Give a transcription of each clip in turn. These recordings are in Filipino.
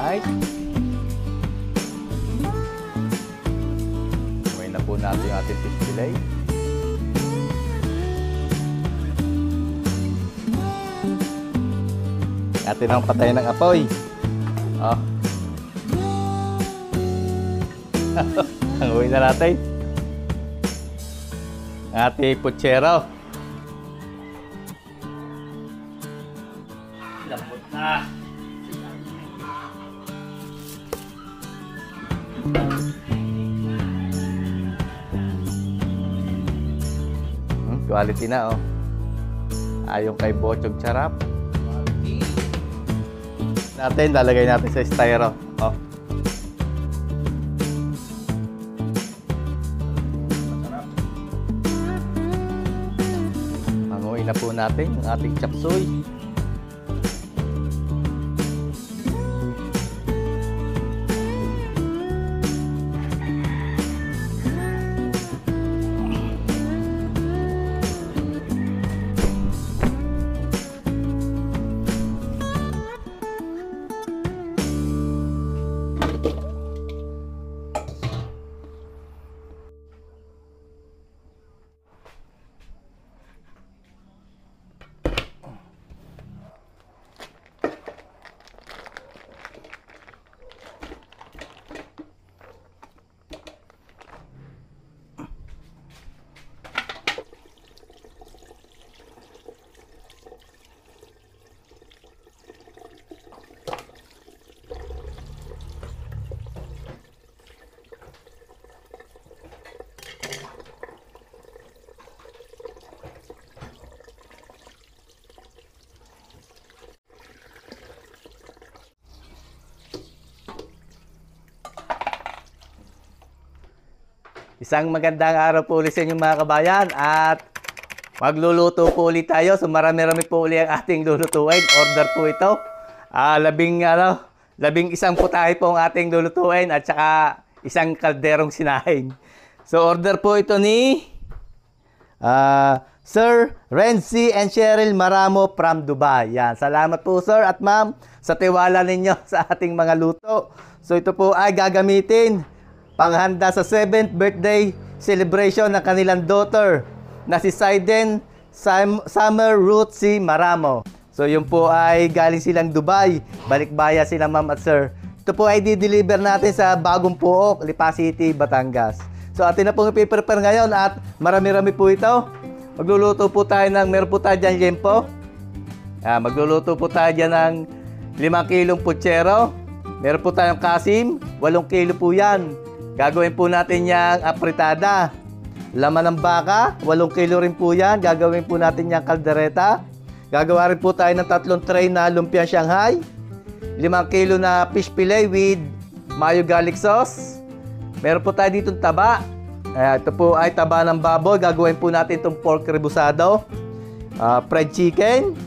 Alright. Gawin na po natin yung ating fish fillet. Atin ang patay ng apoy. Oh. Hanguin na natin. Ating putsero. Lambot na. Quality na, oh. Ayon kay Bochog Charap. Natin, lalagay natin sa styro. Oh. Hanguin na po natin yung ating chop suey. Isang magandang araw po ulit sa inyo mga kabayan at magluluto po ulit tayo. So marami-rami po ulit ang ating lulutuin. Order po ito. Labing isang putahe po ang ating lulutuin at saka isang kalderong sinaing. So order po ito ni Sir Renzi and Cheryl Maramo from Dubai. Yan. Salamat po sir at ma'am sa tiwala ninyo sa ating mga luto. So ito po ay gagamitin panghanda sa 7th birthday celebration ng kanilang daughter na si Saiden Summer Ruth C. Maramo. So yun po ay galing silang Dubai. Balikbaya sila ma'am at sir. Ito po ay di-deliver natin sa Bagong Puok, Lipa City, Batangas. So atin na pong ipiprepare ngayon at marami-rami po ito. Magluluto po tayo ng, meron po tayo dyan liempo. Magluluto po tayo dyan ng 5 kilong putsero. Meron po tayong kasim, 8 kilo po yan. Gagawin po natin yung apritada. Laman ng baka, 8 kilo rin po yan. Gagawin po natin yung kaldereta. Gagawa rin po tayo ng 3 tray na lumpia Shanghai. 5 kilo na fish fillet with mayo garlic sauce. Meron po tayo ditong taba. Ito po ay taba ng baboy. Gagawin po natin itong pork rebusado. Fried chicken.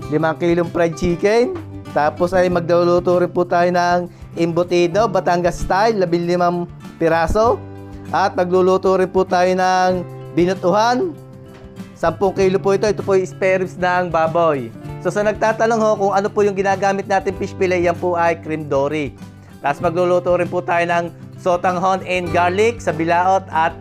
5 kilong fried chicken. Tapos ay magluluto rin po tayo ng embutido, Batangas style, 15 piraso. At magluluto rin po tayo ng binutuhan. 10 kilo po ito. Ito po yung spare ribs ng baboy. So sa nagtatanong ho kung ano po yung ginagamit natin fish fillet, yan po ay cream dory. Tapos magluluto rin po tayo ng sotanghon and garlic sa bilaot at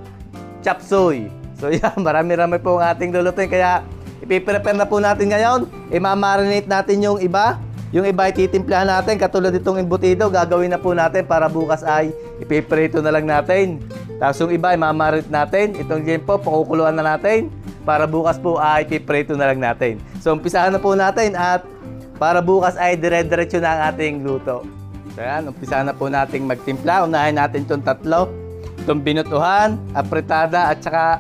chop suey. So yan, marami-rami po ang ating lulutuin. Kaya ipiprepare na po natin ngayon. I-marinate natin yung iba. Yung iba ay titimplahan natin, katulad itong embutido, gagawin na po natin para bukas ay ipiprito na lang natin. Tapos yung iba ay mamarinate natin, itong liempo, pakukuluan na natin, para bukas po ay ipiprito na lang natin. So umpisahan na po natin at para bukas ay dire-diretso na ang ating luto. So yan, umpisahan na po natin magtimpla. Unahin natin itong tatlo, itong binutuhan, apritada at saka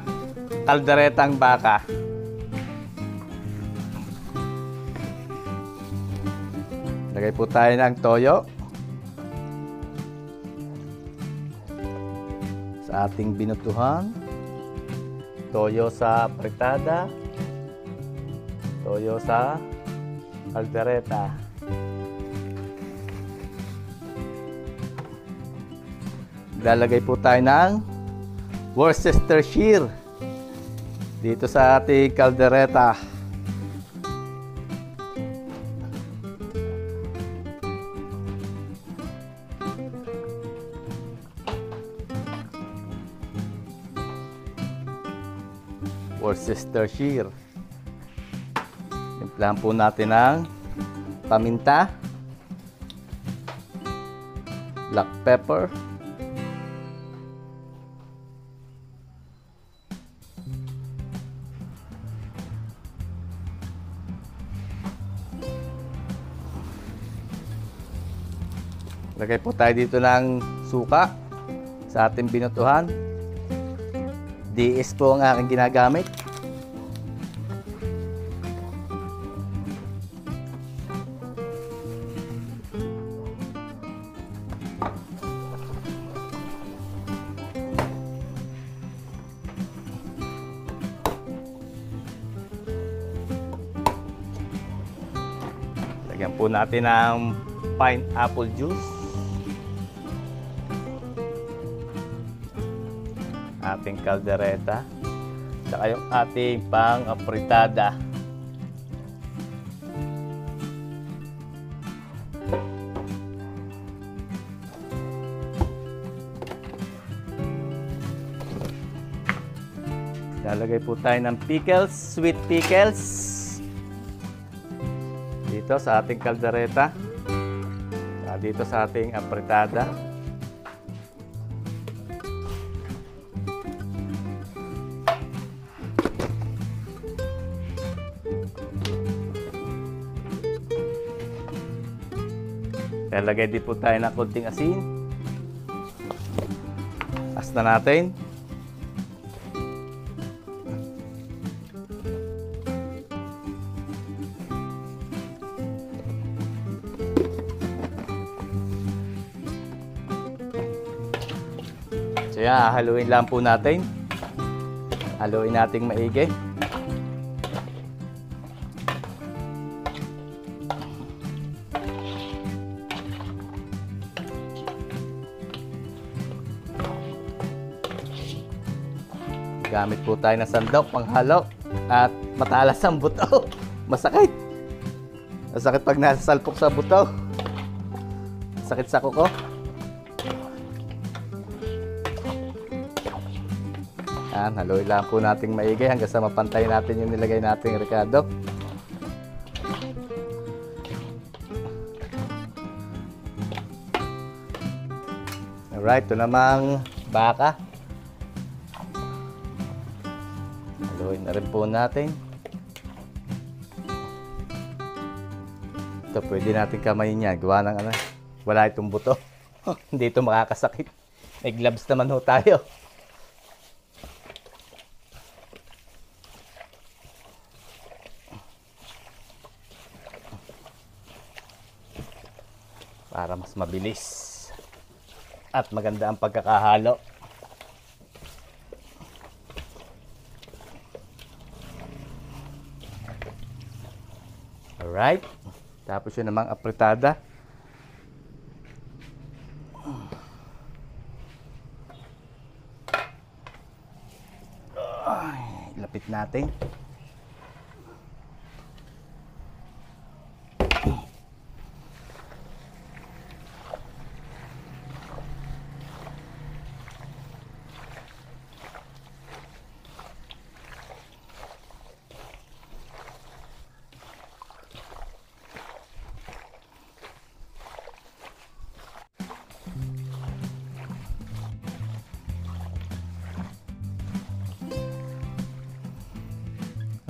kalderetang baka. Lagay po tayo ng toyo sa ating binutuhan, toyo sa fritada, toyo sa kaldereta. Lalagay po tayo ng Worcestershire dito sa ating kaldereta. Worcestershire. Timplahan po natin ng paminta, black pepper, lagay po tayo dito ng suka sa ating binutuhan. DS po ang aking ginagamit. Lagyan po natin ng pineapple juice. Ating kaldereta, saka yung ating pang-apritada. Lalagay po tayo ng pickles, sweet pickles dito sa ating kaldereta, dito sa ating apritada. Lalagay din po tayo ng konting asin. As na natin. So yan, haluin lang po natin. Haluin nating maigi. Gamit po tayo ng sandok, panghalo, at matalas ang buto. Masakit. Masakit pag nasasalpok sa buto. Sakit sa kuko. Yan, haluin lang po nating maigi hanggang sa mapantay natin yung nilagay nating ricado. Alright, ito namang baka. Haluin na rin po natin. Ito, pwede natin kamayin yan. Gawa ng ano, wala itong buto. Hindi ito makakasakit. May gloves naman ho tayo. Para mas mabilis at maganda ang pagkakahalo. Alright. Tapos yun namang apritada. Lapit natin.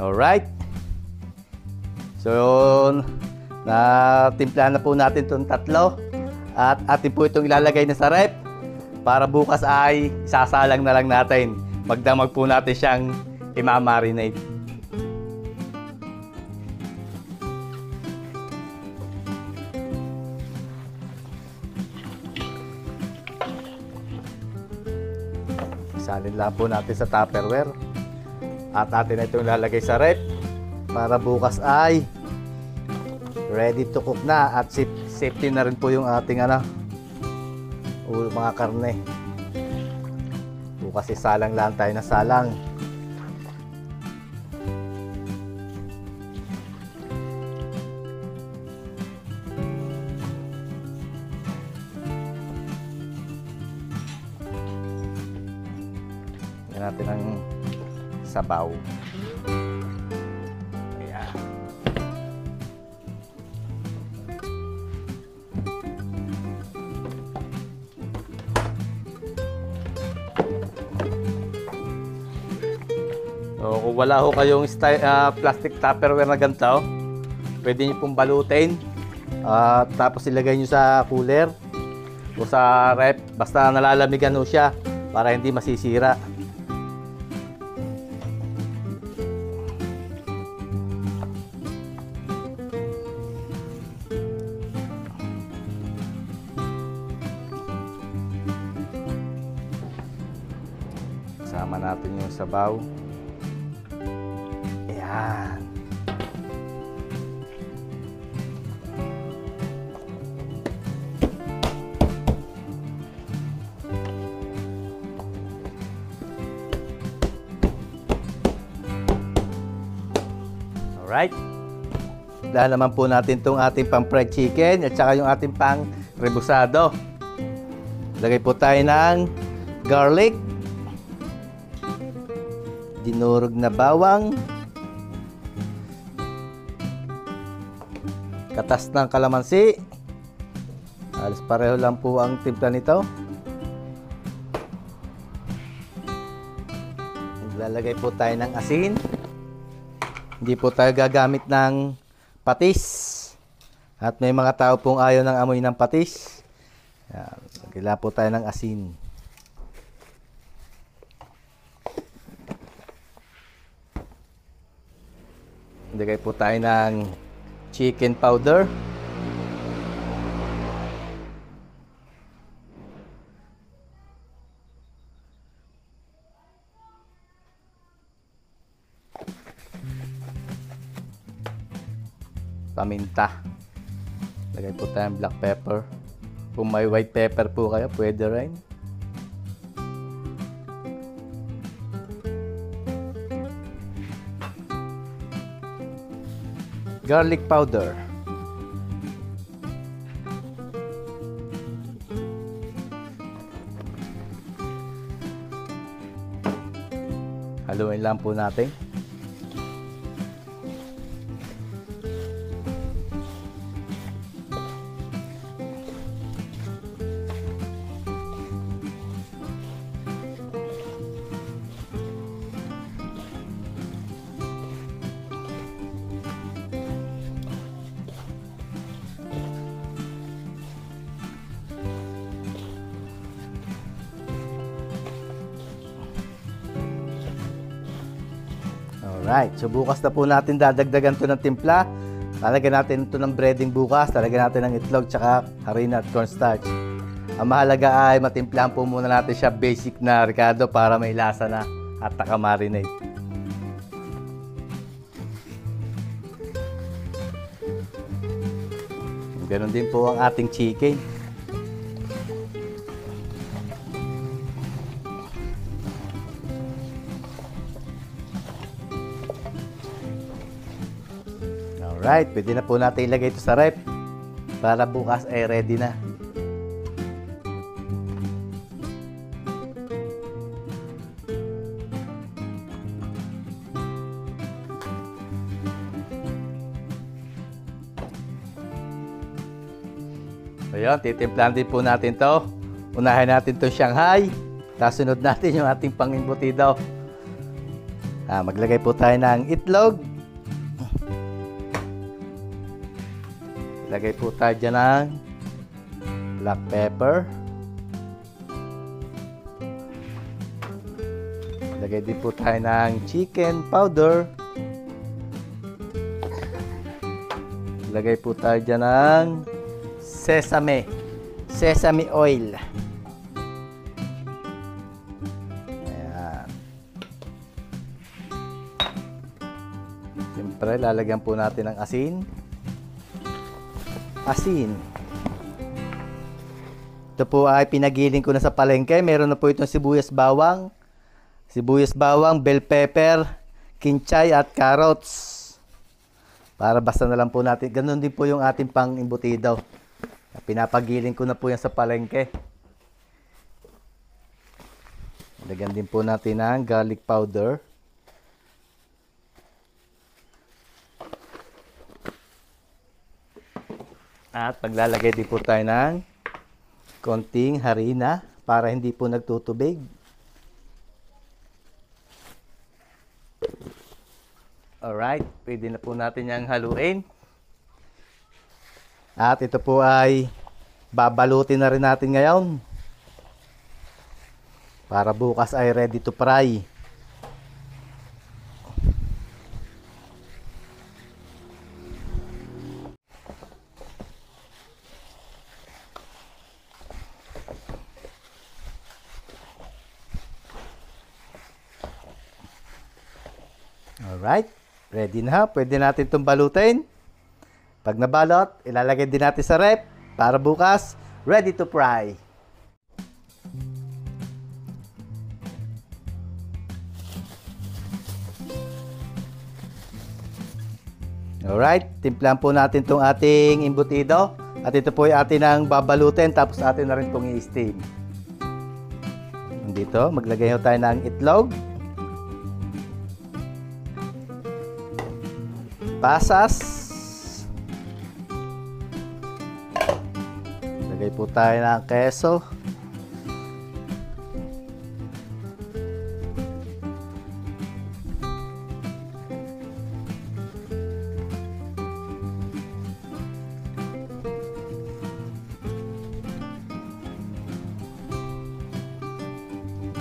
Alright. So, natimpla na po natin itong tatlo. At atin po itong ilalagay na sa rep. Para bukas ay sasalang na lang natin. Magdamag po natin siyang imamarinate. Salin lang po natin sa Tupperware. At atin na itong lalagay sa rep para bukas ay ready to cook na at safety na rin po yung ating mga karne. Bukas isalang lang tayo na salang. Yan natin ang sabaw. Kung wala ho kayong plastic tupperware na ganito, pwede nyo pong balutin. Tapos ilagay nyo sa cooler o sa rep. Basta nalalamigan ho siya para hindi masisira. Sama natin yung sabaw. Ayan. Alright. Dahil naman po natin itong ating pang fried chicken at saka yung ating pang rebusado. Lagay po tayo ng garlic, dinurog na bawang, katas ng kalamansi. Halos pareho lang po ang timpla nito. Maglalagay po tayo ng asin. Hindi po tayo gagamit ng patis. At may mga tao pong ayaw ng amoy ng patis. Kailangan po tayo ng asin. Lagay po tayo ng chicken powder. Paminta. Lagay po tayo ng black pepper. Kung may white pepper po kayo, pwede rin. Garlic powder. Haluin lang po natin. Alright, so bukas na po natin dadagdagan to ng timpla. Lalagyan natin ito ng breading bukas. Lalagyan natin ng itlog, tsaka harina at cornstarch. Ang mahalaga ay matimplahan po muna natin siya basic na Ricardo para may lasa na at naka-marinate. Ganon din po ang ating chicken. Alright, pwede na po natin ilagay ito sa rep para bukas ay ready na. Ayun, titimplahan din po natin to. Unahin natin to Shanghai. Tapos sunod natin yung ating pang-imbutido. Maglagay po tayo ng itlog. Lagay po tayo dyan ng black pepper. Lagay din po tayo ng chicken powder. Lagay po tayo dyan ng sesame oil. Ayan. Siyempre, lalagyan po natin ng asin. Ito po ay pinagiling ko na sa palengke. Meron na po itong sibuyas bawang, bell pepper, kinchay at carrots. Para basta na lang po natin. Ganun din po yung ating pang-imbutido. Pinapagiling ko na po yan sa palengke. Lagyan din po natin ng garlic powder. At maglalagay din po tayo ng konting harina para hindi po nagtutubig. Alright, pwede na po natin yung haluin. At ito po ay babalutin na rin natin ngayon. Para bukas ay ready to fry. Alright, ready na. Pwede natin itong balutin. Pag nabalot, ilalagay din natin sa rep para bukas, ready to fry. Alright, timplahan po natin itong ating embutido. At ito po yung atin ang babalutin, tapos atin na rin itong i-steam. Dito, maglagay tayo ng itlog. Pasas. Lagay po tayo ng keso.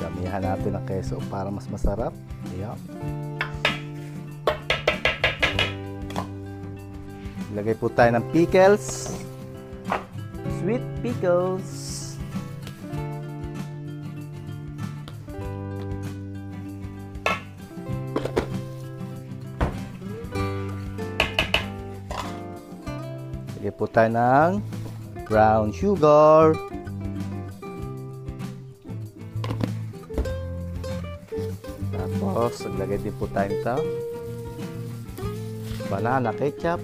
Damihan natin ng keso para mas masarap. Ayan. Lagay po tayo ng pickles. Sweet pickles. Lagay po tayo ng brown sugar. Tapos, naglagay din po tayo nito. Banana ketchup.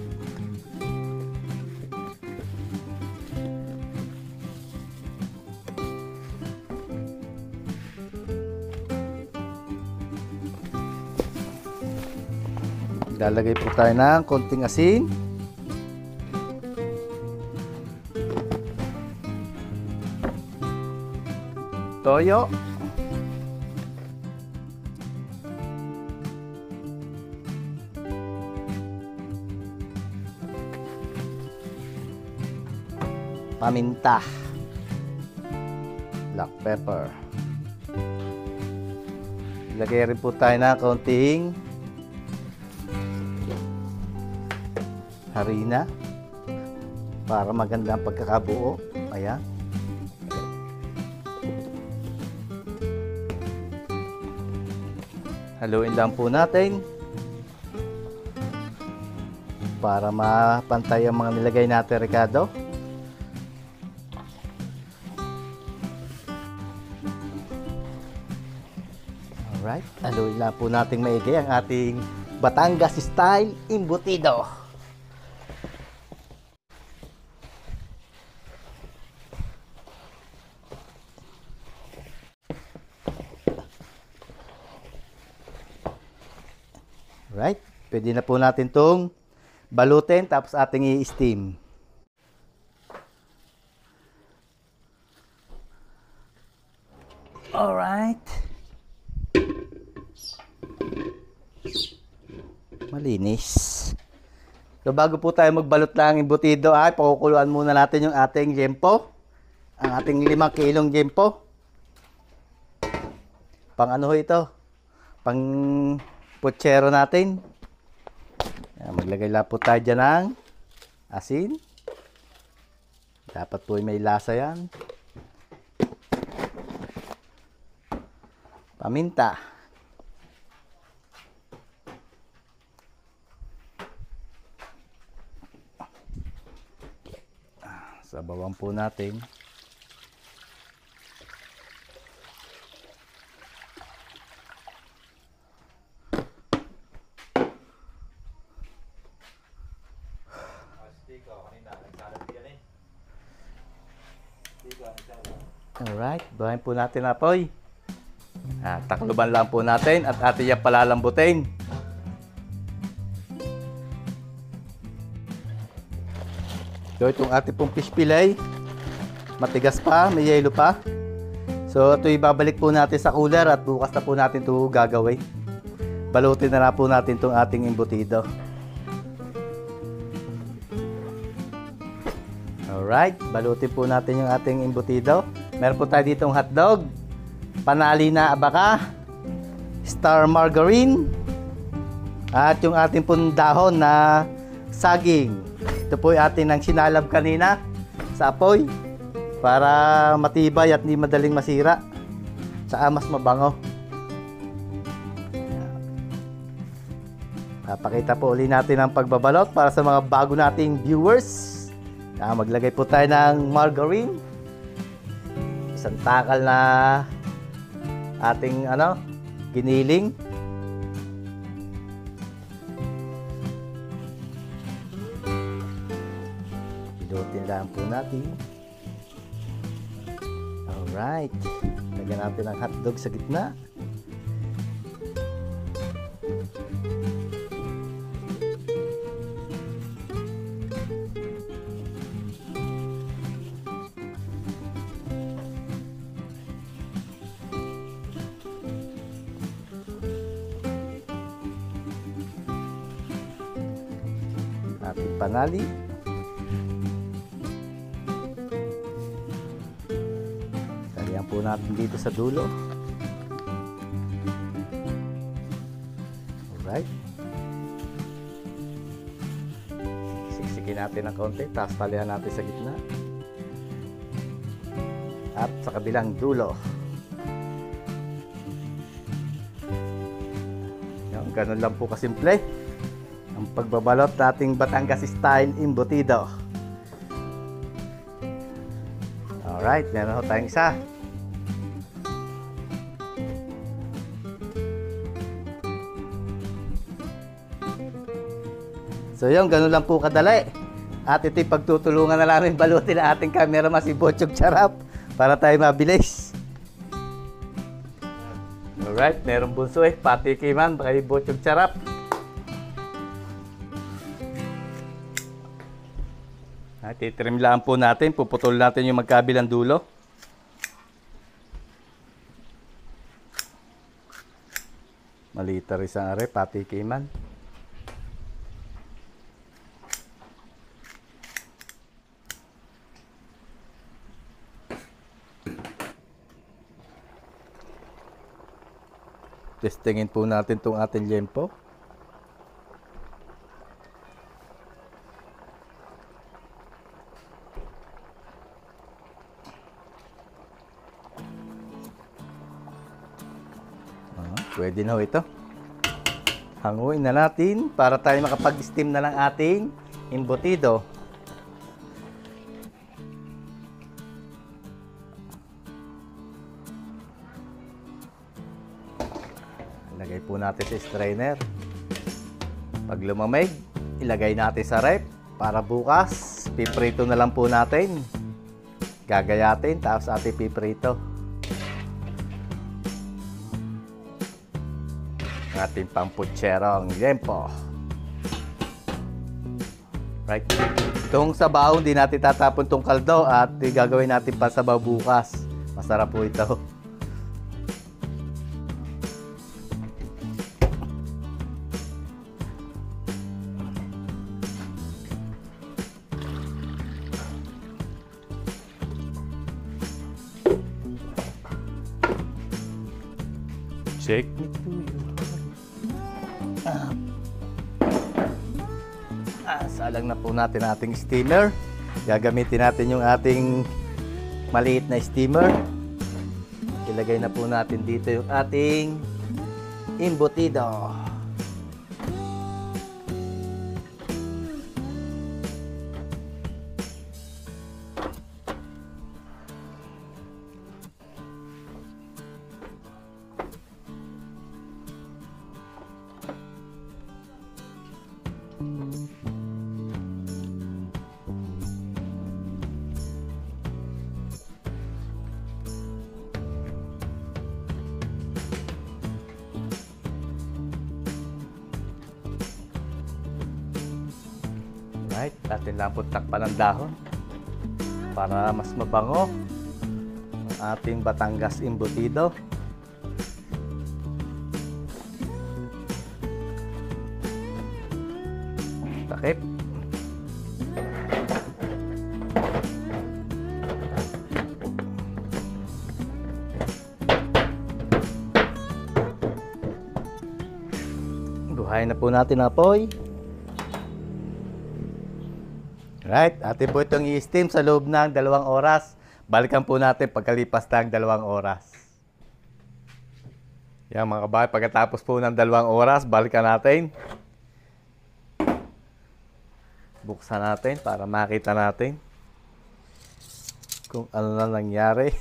Lalagay po tayo ng konting asin. Toyo. Paminta. Black pepper. Lagay rin po tayo ng konting harina para maganda ang pagkakabuo. Ayan. Haluin lang po natin para mapantay ang mga nilagay natin, Ricardo. Alright, haluin lang po natin maigi ang ating Batangas style embutido. Right, pwede na po natin itong balutin tapos ating i-steam. Alright. Malinis. So bago po tayo magbalot ng embutido ay pakukuluan muna natin yung ating jempo. Ang ating 5 kilong jempo. Pang ano ito? Pang putsero natin. Yan, maglagay lang po tayo dyan ng asin. Dapat po may lasa yan. Paminta. Sabawan po natin. Alright, buhayin po natin na apoy. Takluban lang po natin at atin yung palalambutin. So itong ating pong fish fillet, matigas pa, may yelo pa. So ito ibabalik po natin sa cooler at bukas na po natin ito gagawin. balutin na po natin itong ating embutido. Alright, balutin po natin yung ating embutido. Meron po tayo ditong hotdog, panali na abaka, star margarine, at yung ating pong dahon na saging. Ito po yung ating nang sinalab kanina sa apoy para matibay at hindi madaling masira. Saka mas mabango. Papakita po ulit natin ang pagbabalot para sa mga bago nating viewers. Maglagay po tayo ng margarine. Isang takal na ating giniling. Pilotin lang po natin. Alright. Lagyan natin ang hotdog sa gitna. Ating panali. Lagyan po natin dito sa dulo. Alright. Siksikin natin ng konti, tapos talihan natin sa gitna. At sa kabilang dulo. Yung ganun lang po kasimple ang pagbabalot nating Batangas style embutido. Alright, meron tayong isa. So yun, ganun lang po kadali. At ito'y pagtutulungan na namin balutin ang ating cameraman si Bochog Charap para tayo mabilis. Alright, meron bunso patikiman kay Bochog Charap. Titrim lang po natin, puputol natin yung magkabilang dulo. Malita rin sa are, patikiman. Testingin po natin itong ating liempo. Pwede na ho ito. Hanguin na natin para tayo makapag-steam na ng ating embutido. Ilagay po natin sa strainer. Pag lumamig, ilagay natin sa rep para bukas, piprito na lang po natin. Gagayatin, tapos ating piprito. Ating pamputserong liempo. Right. Itong sabaw, hindi natin tatapon itong kaldo at gagawin natin pa sabaw bukas. Masarap po ito. Check me to you. Salang na po natin ating steamer. Gagamitin natin yung ating maliit na steamer. Ilagay na po natin dito yung ating embutido. Right, atin lang po takpan ng dahon para mas mabango ang ating Batangas embutido. Takip. Buhayin na po natin ang apoy. Right, atin po itong i-steam sa loob ng 2 oras. Balikan po natin pagkalipas ng 2 oras. Yan mga kabayan, pagkatapos po ng 2 oras, balikan natin. Buksan natin para makita natin kung ano na nangyari.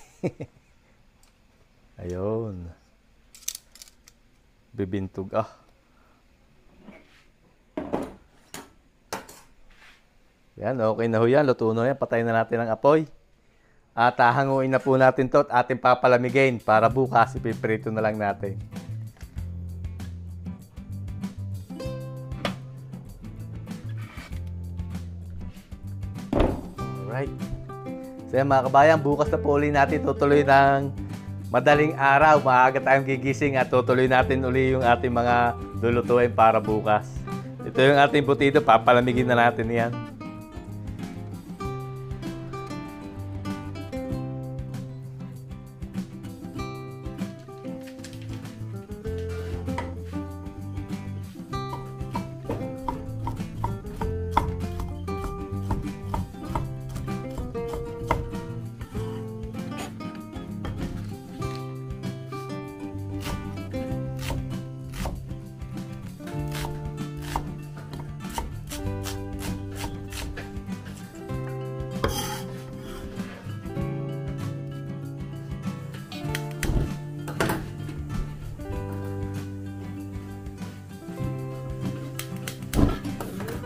Ayun. Bibintog Yan, okay na ho yan. Luto na yan. Patayin na natin ang apoy. At hanguin na po natin to at ating papalamigin para bukas ipiprito na lang natin. Alright. So yan mga kabayan, bukas na po ulit natin tutuloy ng madaling araw. Maaga tayong gigising at tutuloy natin uli yung ating mga lulutuin para bukas. Ito yung ating butido. Papalamigin na natin yan.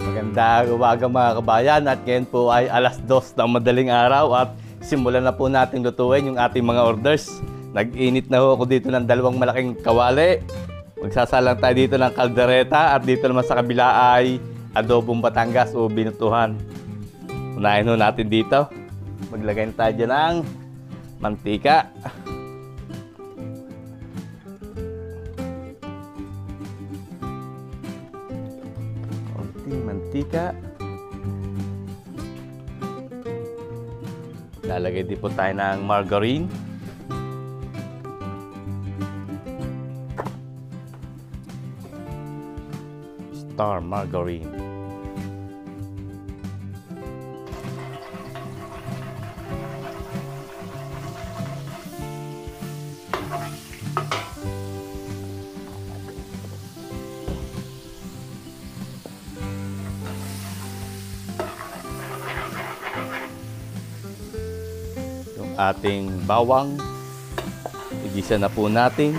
Magandang umaga mga kabayan at ngayon po ay 2:00 ng madaling araw at simulan na po natin lutuin yung ating mga orders. Nag-init na ho ako dito ng 2 malaking kawali. Magsasalang tayo dito ng kaldereta at dito naman sa kabila ay adobong Batangas o binutuhan. Unahin ho natin dito. Maglagay na tayo dyan ng mantika. Mantika. Lalagay din po tayo ng margarine. Star margarine. Ating bawang, igisa na po natin,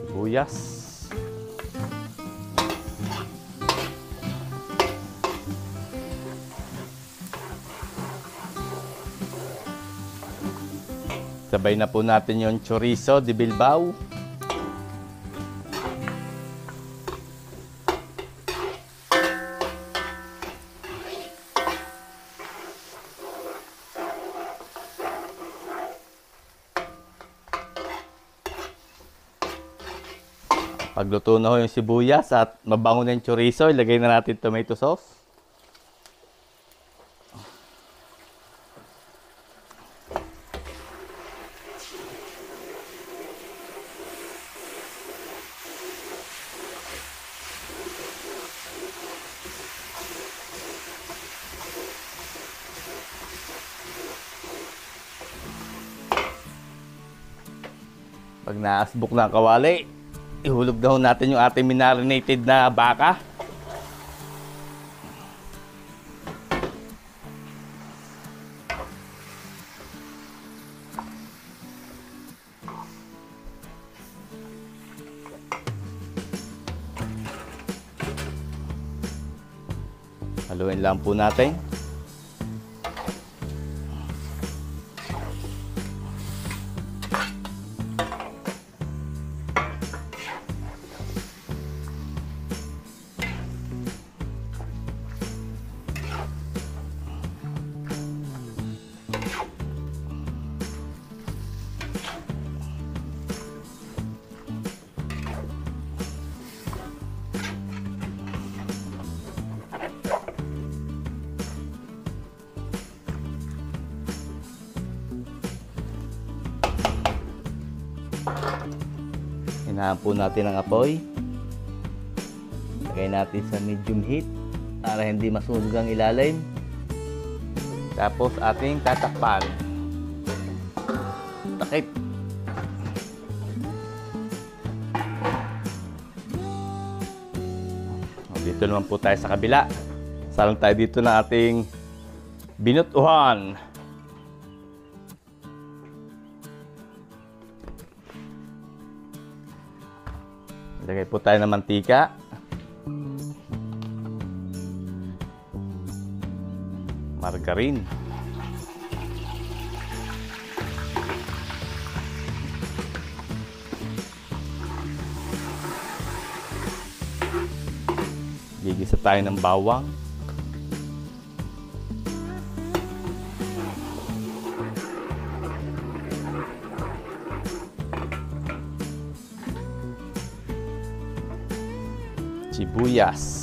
sibuyas, sabay na po natin yung chorizo de Bilbao. Pagluto na ho yung sibuyas at mabango na yung chorizo, ilagay na natin tomato sauce. Pag naasbok na ang kawali, ihulog daw natin yung ating minarinated na baka. Haluin lang po natin. Unahan po natin ang apoy. Lagay natin sa medium heat para hindi masunog ang ilalim. Tapos ating tatakpan. Takip. Dito naman po tayo sa kabila. Salang tayo dito na ating binutuhan. Lagay po tayo ng mantika. Margarine. Gigisa tayo ng bawang. Sibuyas.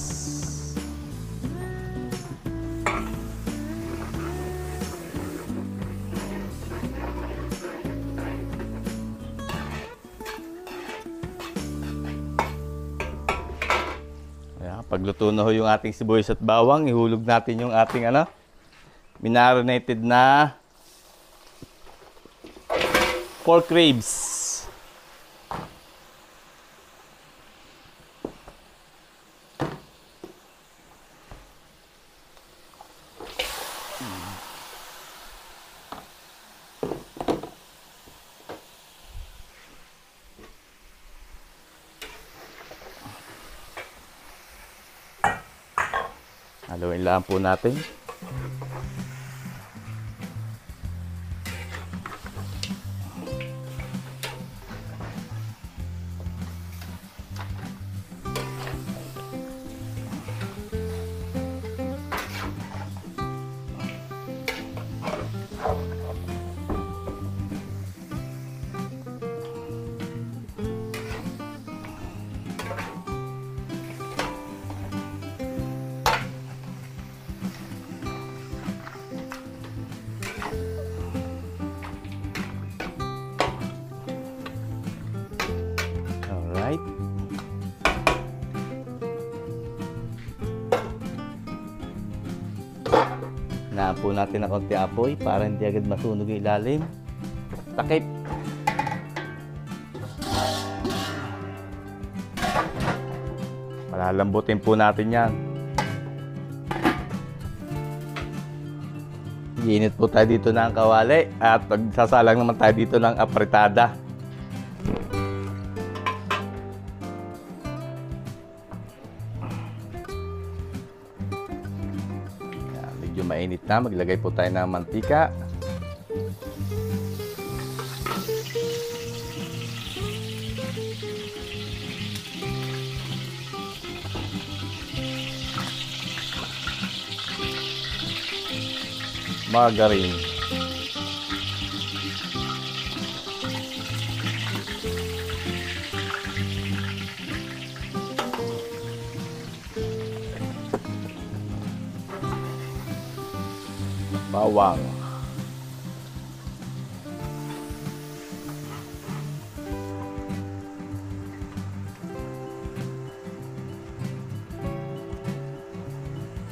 Pagluto na ho yung ating sibuyas at bawang, ihulog natin yung ating marinated na pork ribs. Haluin lang po natin. Alright. Hinaan po natin ng konti apoy para hindi agad masunog yung ilalim. Takip. Palalambutin po natin yan. Iinit po tayo dito ng kawali at magsasalang naman tayo dito ng apritada. Medyo mainit na, maglagay po tayo ng mantika. Margarine. Bawang.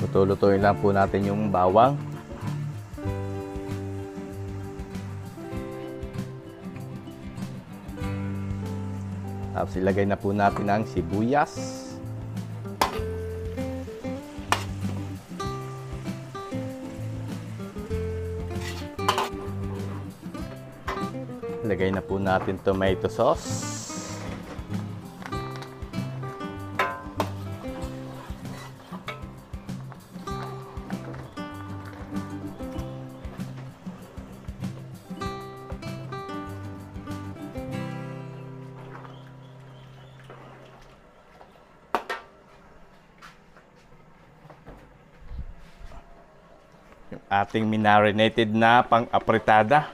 Luto-lutuin lang po natin yung bawang. Tapos ilagay na po natin ang sibuyas. Ilagay na po natin tomato sauce. Yung ating minarinated na pang-apritada.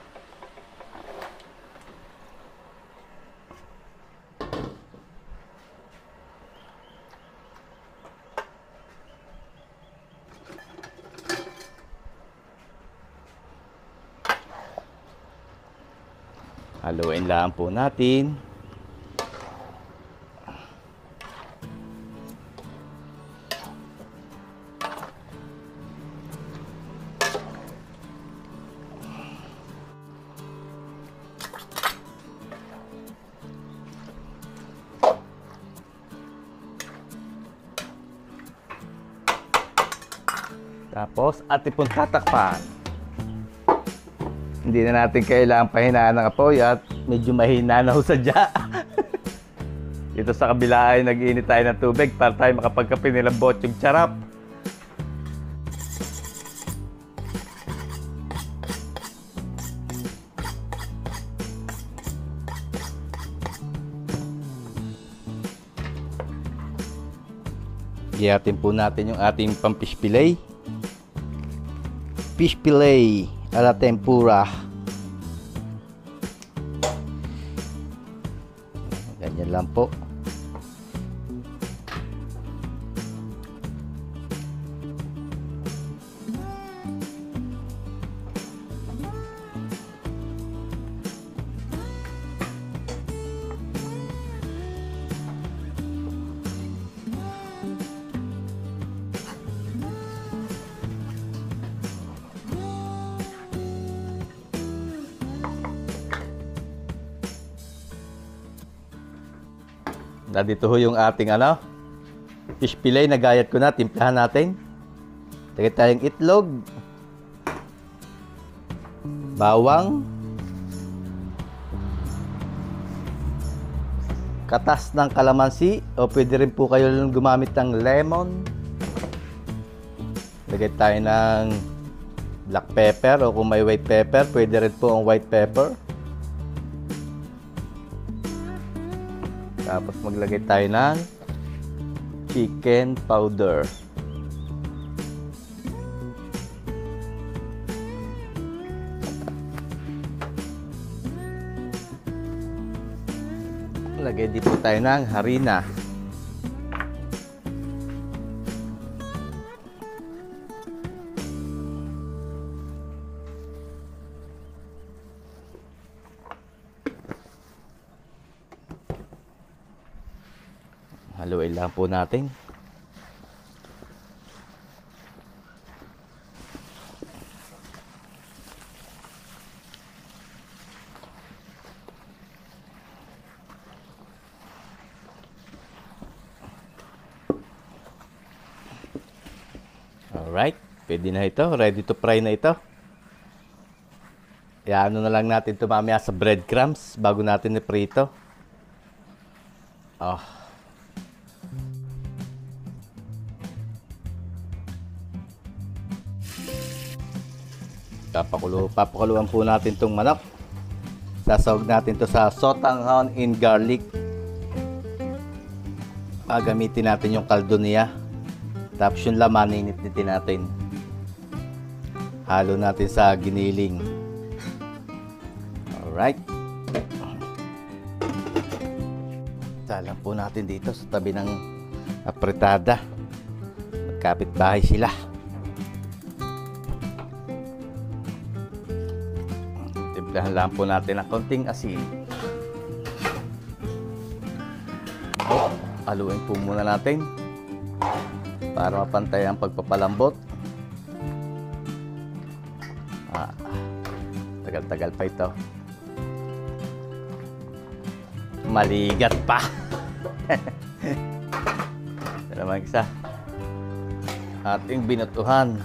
Haluin lang po natin. Tapos, atin pong tatakpan. Hindi na natin kailangan pahinaan ng apoy at medyo mahina na ho sadya. Dito sa kabila ay nag-iinit tayo ng tubig para tayo makapagkape nilang botsing charap. Giyatin po natin yung ating pang-fish fillet. Fish fillet a la tempura. Ganyan lang po. Dito ho yung ating fish fillet na gayat ko na, timplahan natin. Lagay tayong itlog, bawang, katas ng kalamansi o pwede rin po kayo gumamit ng lemon. Lagay tayo ng black pepper o kung may white pepper, pwede rin po ang white pepper. Tapos maglagay tayo ng chicken powder. Lagay din po tayo ng harina. Haluin lang po natin. Alright, pwede na ito. Ready to fry na ito. Iano na lang natin ito mamaya sa breadcrumbs bago natin i-prito. Papakuluan po natin itong manok. Sasawag natin ito sa sotanghon in garlic. Gamitin natin yung kaldo niya. Tapos yung laman, init-nitin natin. Halo natin sa giniling. Alright. Salang po natin dito sa tabi ng apritada. Magkapit bahay sila. Timplahan lang po natin ng konting asin. Haluin po muna natin para mapantay ang pagpapalambot. Tagal-tagal pa ito. Maligat pa. Ito naman isa. Ating binutuhan.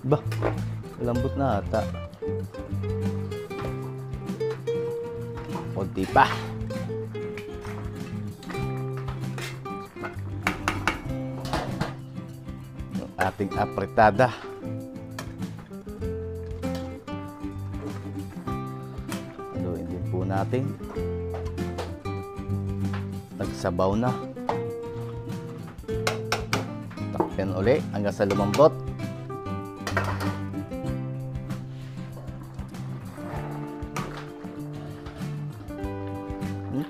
Ba, lambot na ata. Kunti pa. Yung ating apritada. Haluin din po natin. Nagsabaw na. Takpan uli hanggang sa lumambot.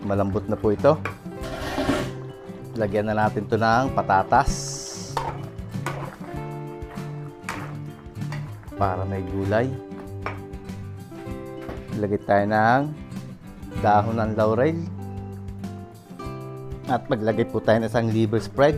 Malambot na po ito. Lagyan na natin ito ng patatas para may gulay. Lagay tayo ng dahon ng laurel at maglagay po tayo ng isang liver spread.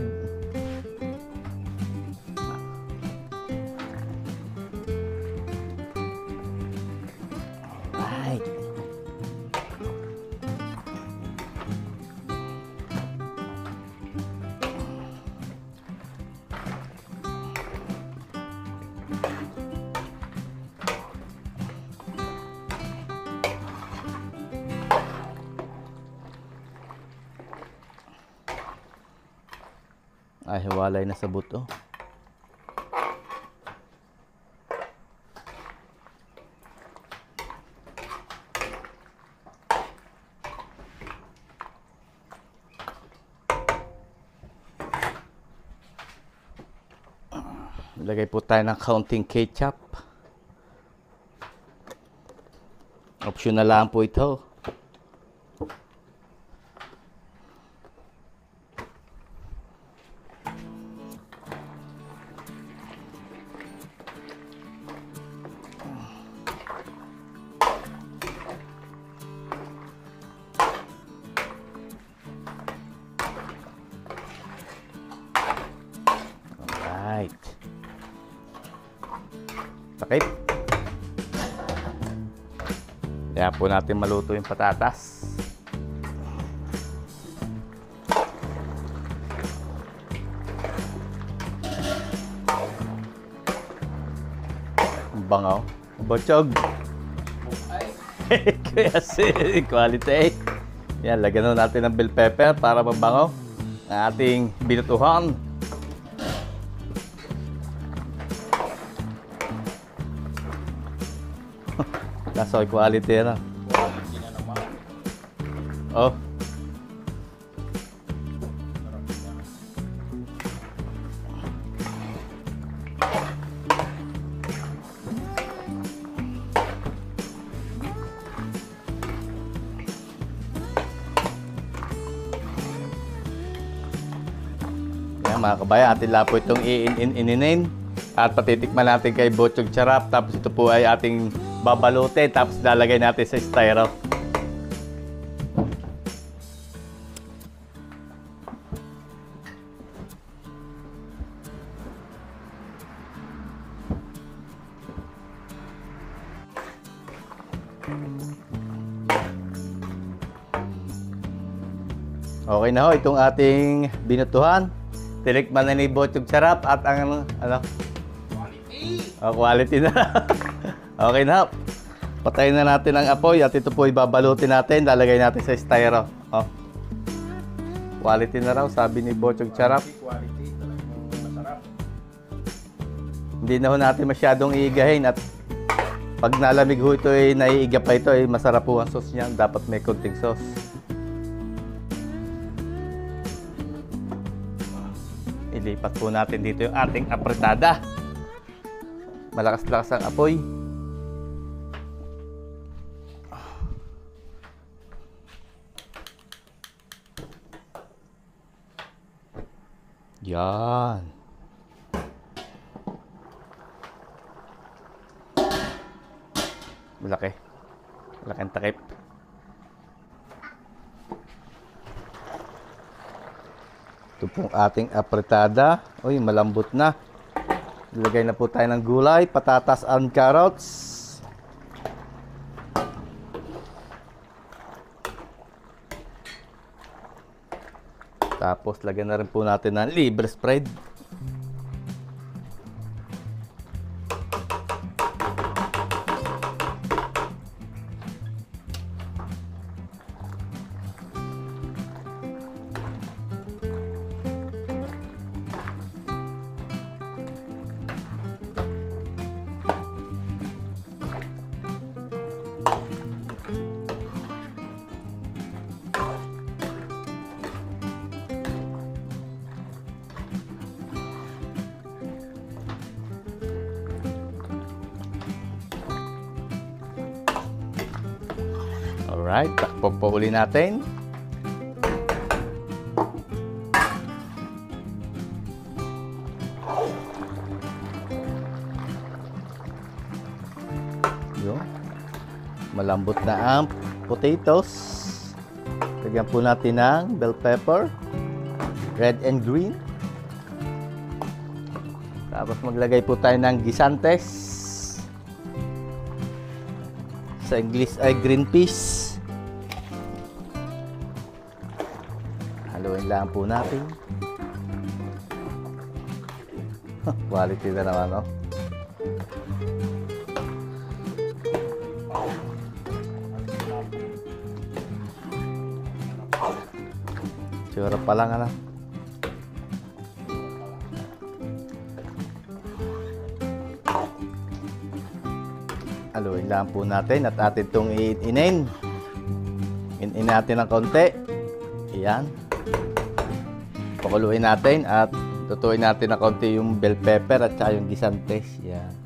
Ay, hiwalay na sa buto. Lagay po tayo ng kaunting ketchup. Optional lang po ito. Alright. Takip. Kaya po natin maluto yung patatas. Ang bangaw. Botsog. Kaya quality. Yan, lagyan natin ng bell pepper para mabangaw ang ating binutuhan. Kasoy quality na. Oh. Yan mga kabayan, atin lang po itong iinin at patitikman natin kay Botsog Charap. Tapos ito po ay ating babalutin, tapos lalagay natin sa styro. Okay na ho itong ating binutuhan. Tinikman na ni Botsog Charap at ang quality. Quality na. Okay na. Patayin na natin ang apoy at ito po ibabalutin natin. Lalagay natin sa styro. Oh. Quality na raw, sabi ni Botsog Charap. Quality, talagang masarap. Hindi na ho natin masyadong iigahin at pag nalamig ho ito ay naiiga pa ito ay masarap po ang sauce niya. Dapat may konting sauce. Ilipat po natin dito yung ating apretada. Malakas-lakas ang apoy. Yan. Malaki. Malaki ang takip. Ito pong ating apretada. Uy, malambot na. Ilagay na po tayo ng gulay, patatas and carrots. Tapos lagyan na rin po natin ng libre spread. Alright, takpo po uli natin. Yun. Malambot na ang potatoes. Lagyan po natin ng bell pepper, red and green. Tapos maglagay po tayo ng gisantes. Sa English ay green peas. Haluin lang po natin. Quality na naman, no? Tsura pa lang, ano? Haluin lang po natin at atin itong iinin. Inin natin ng konti. Ayan. Pakuluin natin at tutuin natin ng konti yung bell pepper at saka yung gisantes. Ayan.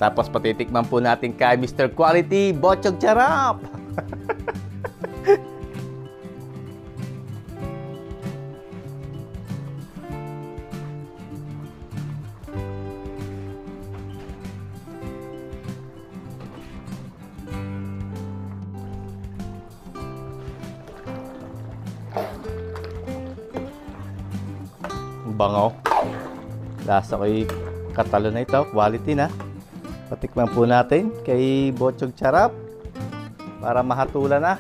Tapos patitikman po natin kay Mr. Quality Bochog Charap. Bango. Lasa ko'y katalo na ito. Quality na. Patikman po natin kay Bochog Charap para mahatulan na.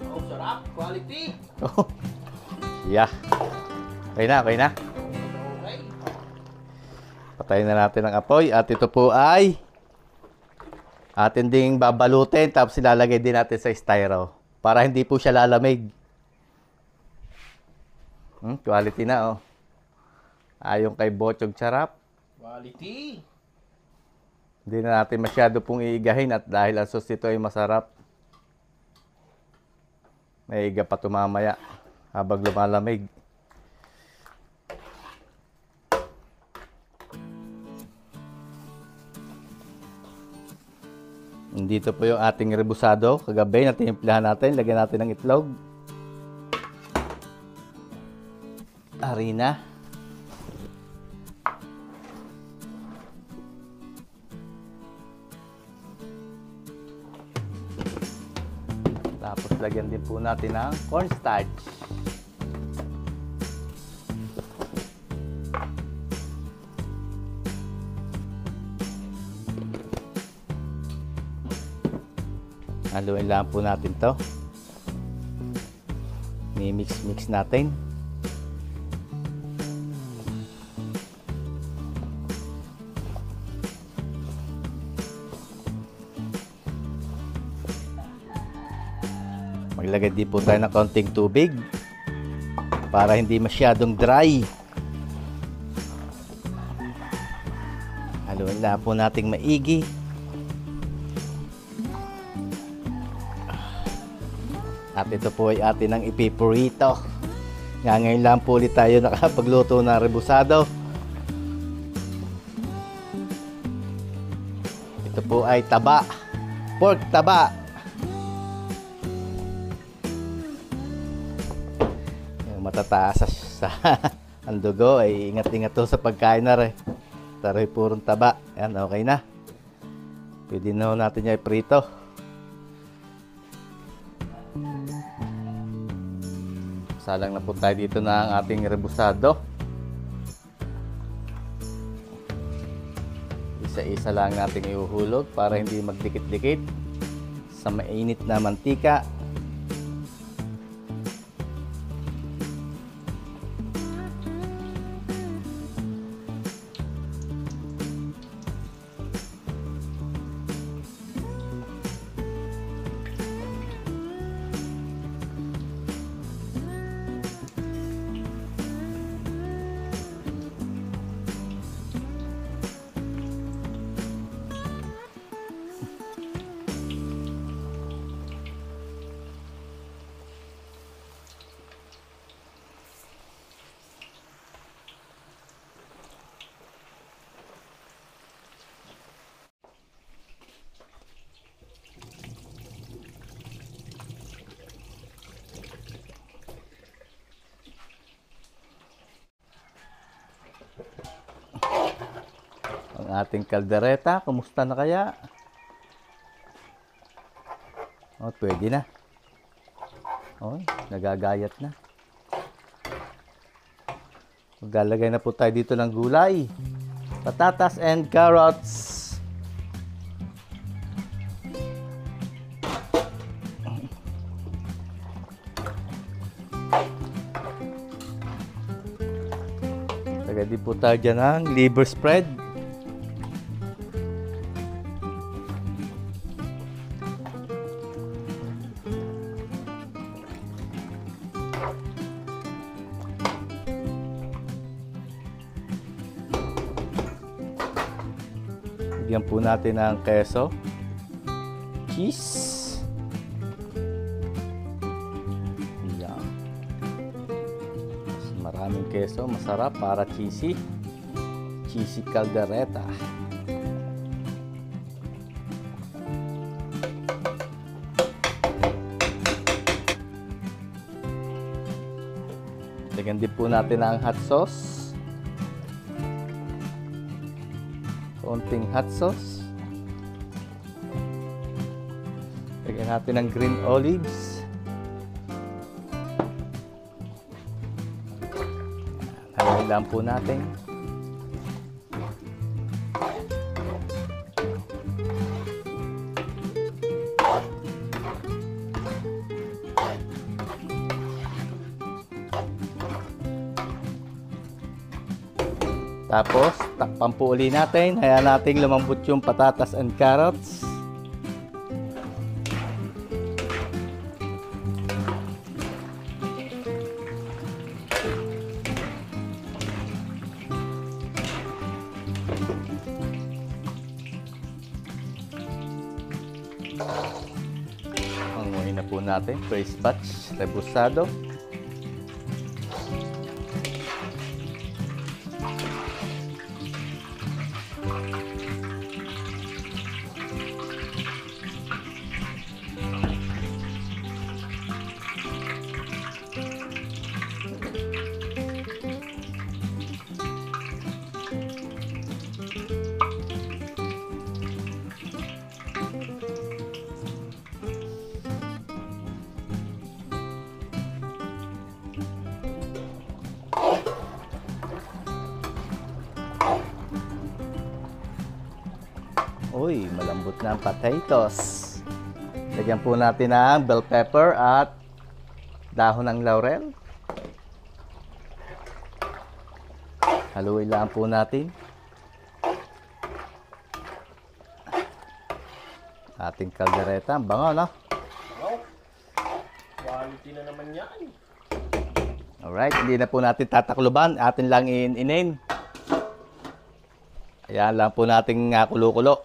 Oh, sarap. Quality. Oh. Yeah. Okay na, okay na. Okay. Patayin na natin ang apoy at ito po ay atin ding babalutin tapos ilalagay din natin sa styro para hindi po siya lalamig. Quality na oh. Ayon kay Bochog Charap. Quality. Hindi na natin masyado pong iigahin at dahil ang sauce nito ay masarap. May iga pa ito mamaya habang lumalamig. Dito po yung ating rebusado. Kagabi na tinimplahan natin. Lagyan natin ng itlog. Harina. Tapos lagyan din po natin ng cornstarch. Haluin lang po natin to. Mix natin. Maglagay din po tayo ng konting tubig para hindi masyadong dry. Haluin lang po nating maigi. At ito po ay atin ang ipiprito. Ngayon lang po ulit tayo nakapagluto ng rebusado. Ito po ay taba. Pork taba. Yung matataas sa ang dugo ay ingat-ingat to sa pagkain na rin. Taroy purong taba. Yan, okay na. Pwede na natin yung iprito. Salang na po tayo dito ng ating rebusado. Isa-isa lang natin ihuhulog para hindi magdikit-dikit sa mainit na mantika. Ang ating kaldereta, kumusta na kaya? Oh, pwede na. Oh, nagagayat na. Maglalagay na po tayo dito ng gulay. Patatas and carrots. Lagay din po tayo dyan ng liver spread. Lagyan po natin ng keso, cheese. Yan. Mas maraming keso, masarap para cheesy. Cheesy caldereta. Lagyan din po natin ang hot sauce. Konting hot sauce. Lagyan natin ng green olives. Haluin lang po natin. Tapos, takpan po uli natin. Hayaan natin lumambot yung patatas and carrots. Panguhin na po natin. First batch, rebusado. Uy, malambot na ang potatoes. Lagyan po natin ng bell pepper at dahon ng laurel. Haluin lang po natin. Ating kaldereta. Ang bango, no? Wow. Quality na naman yan. Alright, hindi na po natin tatakluban. Atin lang iinin. Ayan lang po natin kulo-kulo.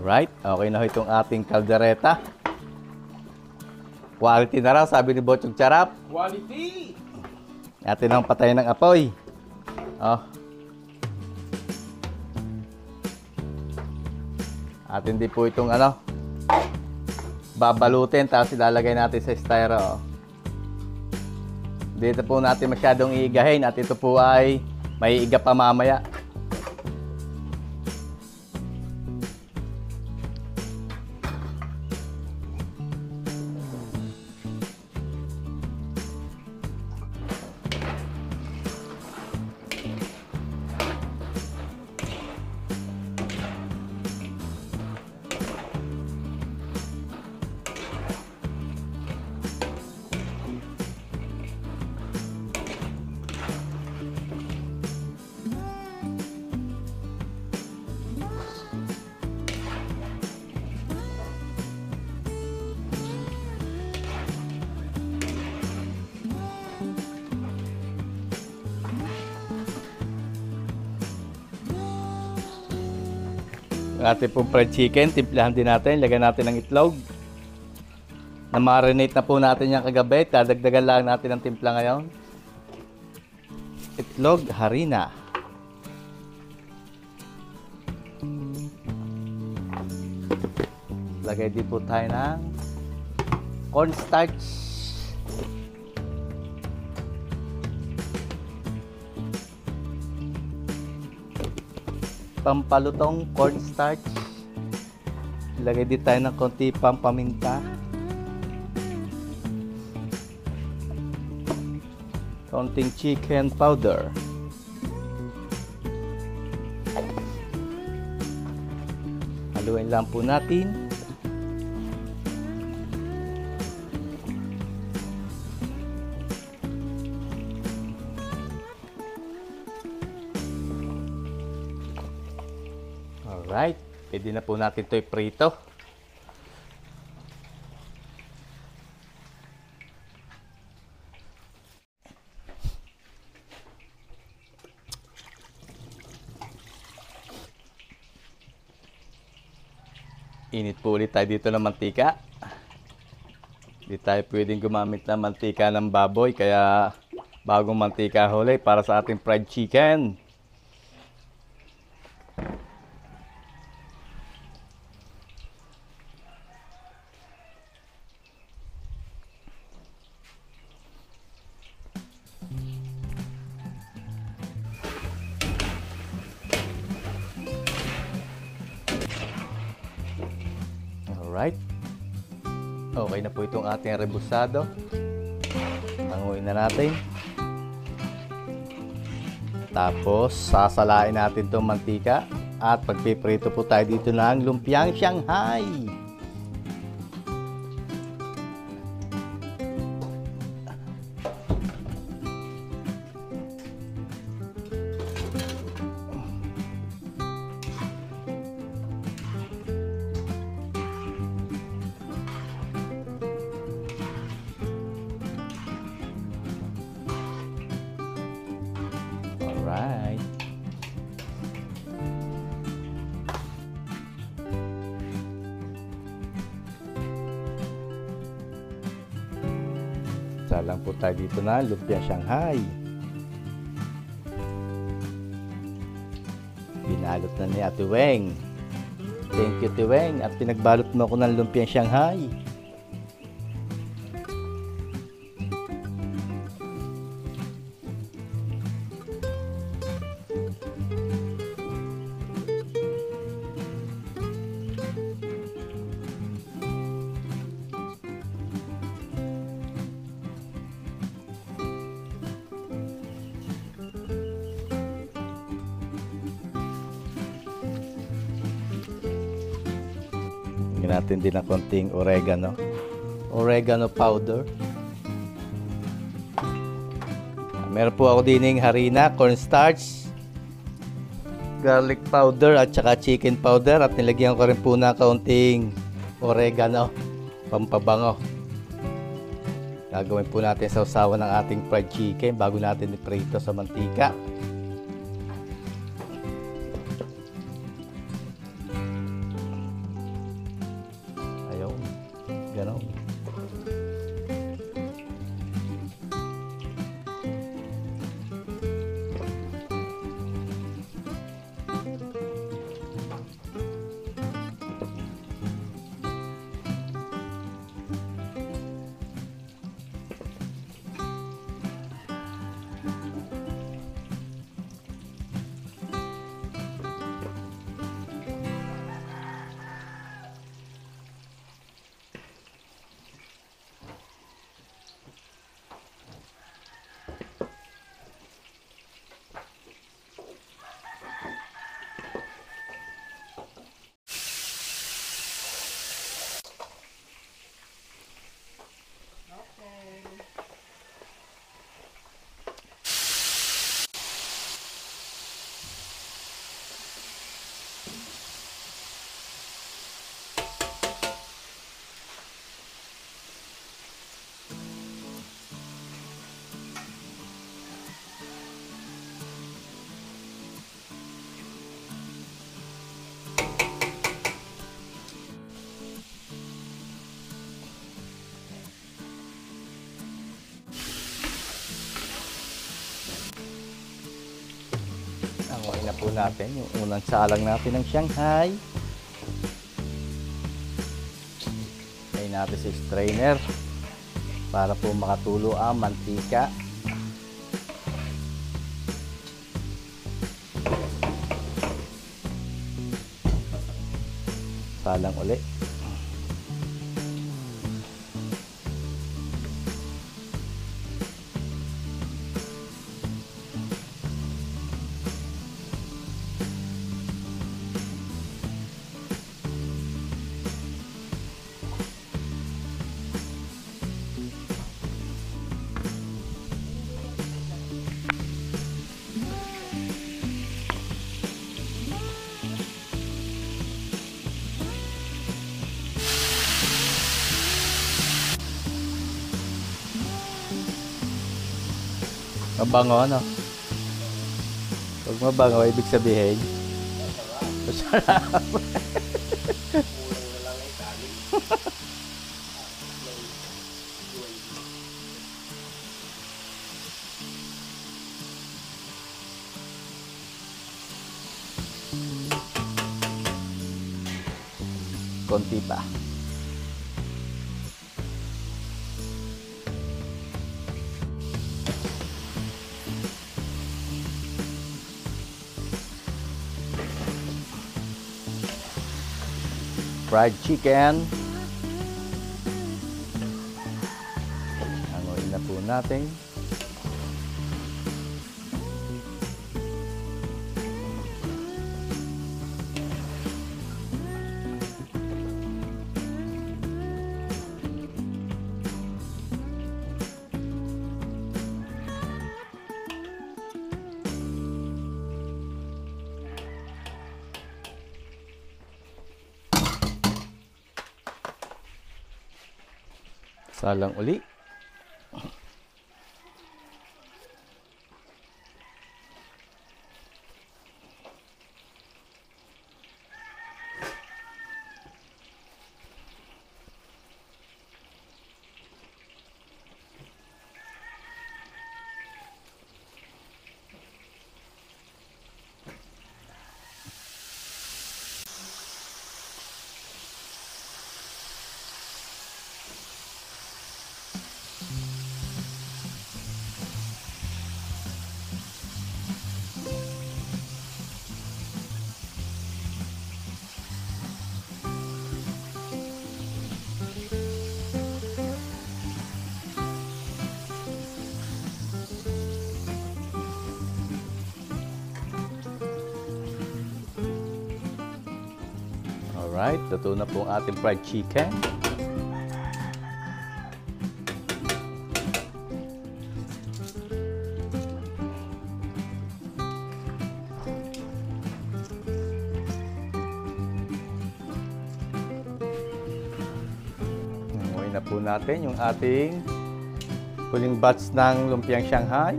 Right, okay na ho itong ating kaldereta. Quality na raw, sabi ni Bochong Charap. Quality! Atin ang patayin ng apoy. Oh. Atin din po itong babalutin, tapos ilalagay natin sa styro. Dito po natin masyadong iigahin at ito po ay may iga pa mamaya. Ang ating pong fried chicken, timplahan din natin. Lagyan natin ng itlog. Na-marinate na po natin yung kagabi. Dadagdagan lang natin ang timpla ngayon. Itlog, harina. Lagay din po tayo ng cornstarch. Pampalutong cornstarch. Ilagay din tayo ng konti pampaminta. Konting chicken powder. Haluin lang po natin. Alright, pwede na po natin ito iprito. Init po ulit tayo dito ng mantika. Hindi tayo pwedeng gumamit ng mantika ng baboy, kaya bagong mantika huli para sa ating fried chicken. Alright. Okay na po itong ating rebusado. Tanguin na natin. Tapos, sasalain natin itong mantika. At pagpiprito po tayo dito ng lumpiang Shanghai. Alright. Salang po tayo dito na lumpia Shanghai. Binalot na ni Ate Weng. Thank you, Ate Weng. At pinagbalot mo ako ng lumpia Shanghai. Lagyan natin din ng konting oregano powder. Meron po ako dining harina, cornstarch, garlic powder at saka chicken powder, at nilagyan ko rin po na kaunting oregano, pampabango. Gagawin po natin sa usawan ng ating fried chicken bago natin iprito sa mantika. Ganon. Angoy na po natin yung unang salang natin ng Shanghai. Lagyan natin sa strainer para po makatulo ang mantika. Salang ulit. Mabango, no? Pag mabango, ibig sabihin, masarap. Kulang na lang ay kanin. Konti pa. Fried chicken. Hanguin na po natin. Salang uli. Alright, luto na po ang ating fried chicken. Ngayon na po natin yung ating huling batch ng lumpiang Shanghai.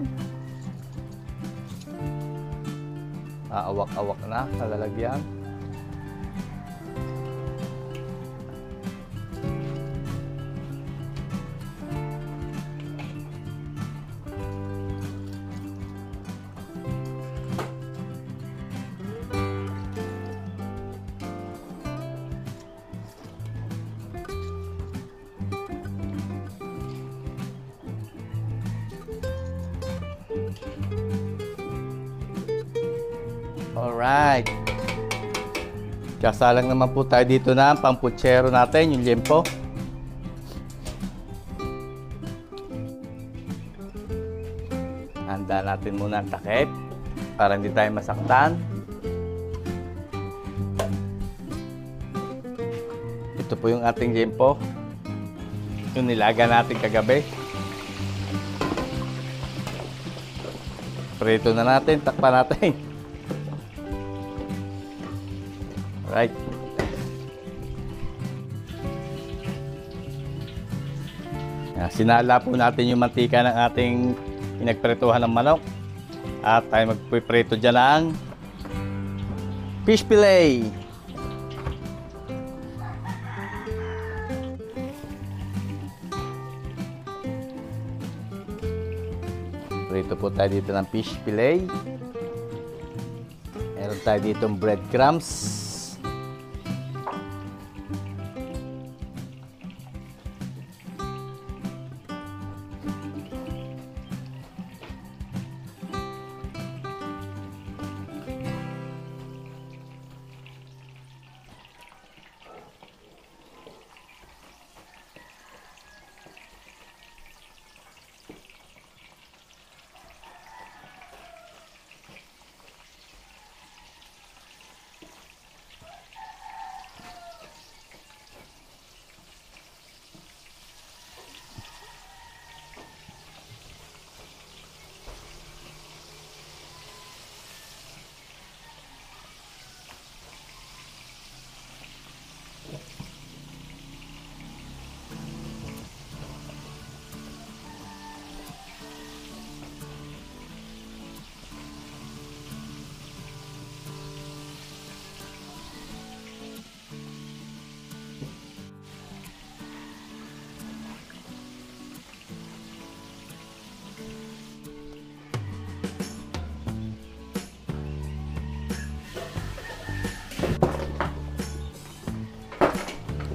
Aawak-awak na, nalalagyan. Alright. Kasalang naman po tayo dito na pamputsero natin, yung liempo. Handa natin muna ang takip para hindi tayo masaktan. Ito po yung ating liempo. Yung nilaga natin kagabi. Prito na natin, takpan natin. Right. Sinala po natin yung mantika ng ating pinagprituhan ng manok. At tayo magpiprito dyan ng fish fillet. Prito po tayo dito ng fish fillet. Meron tayo dito breadcrumbs.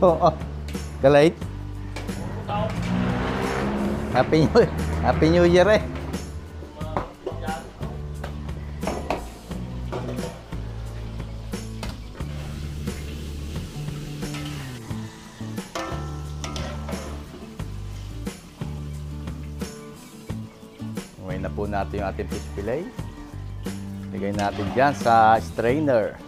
Oo. Kalait. Tao. Happy New Year eh. Yan. Ngayon na po natin yung ating fish fillet. Lagay natin dyan sa strainer.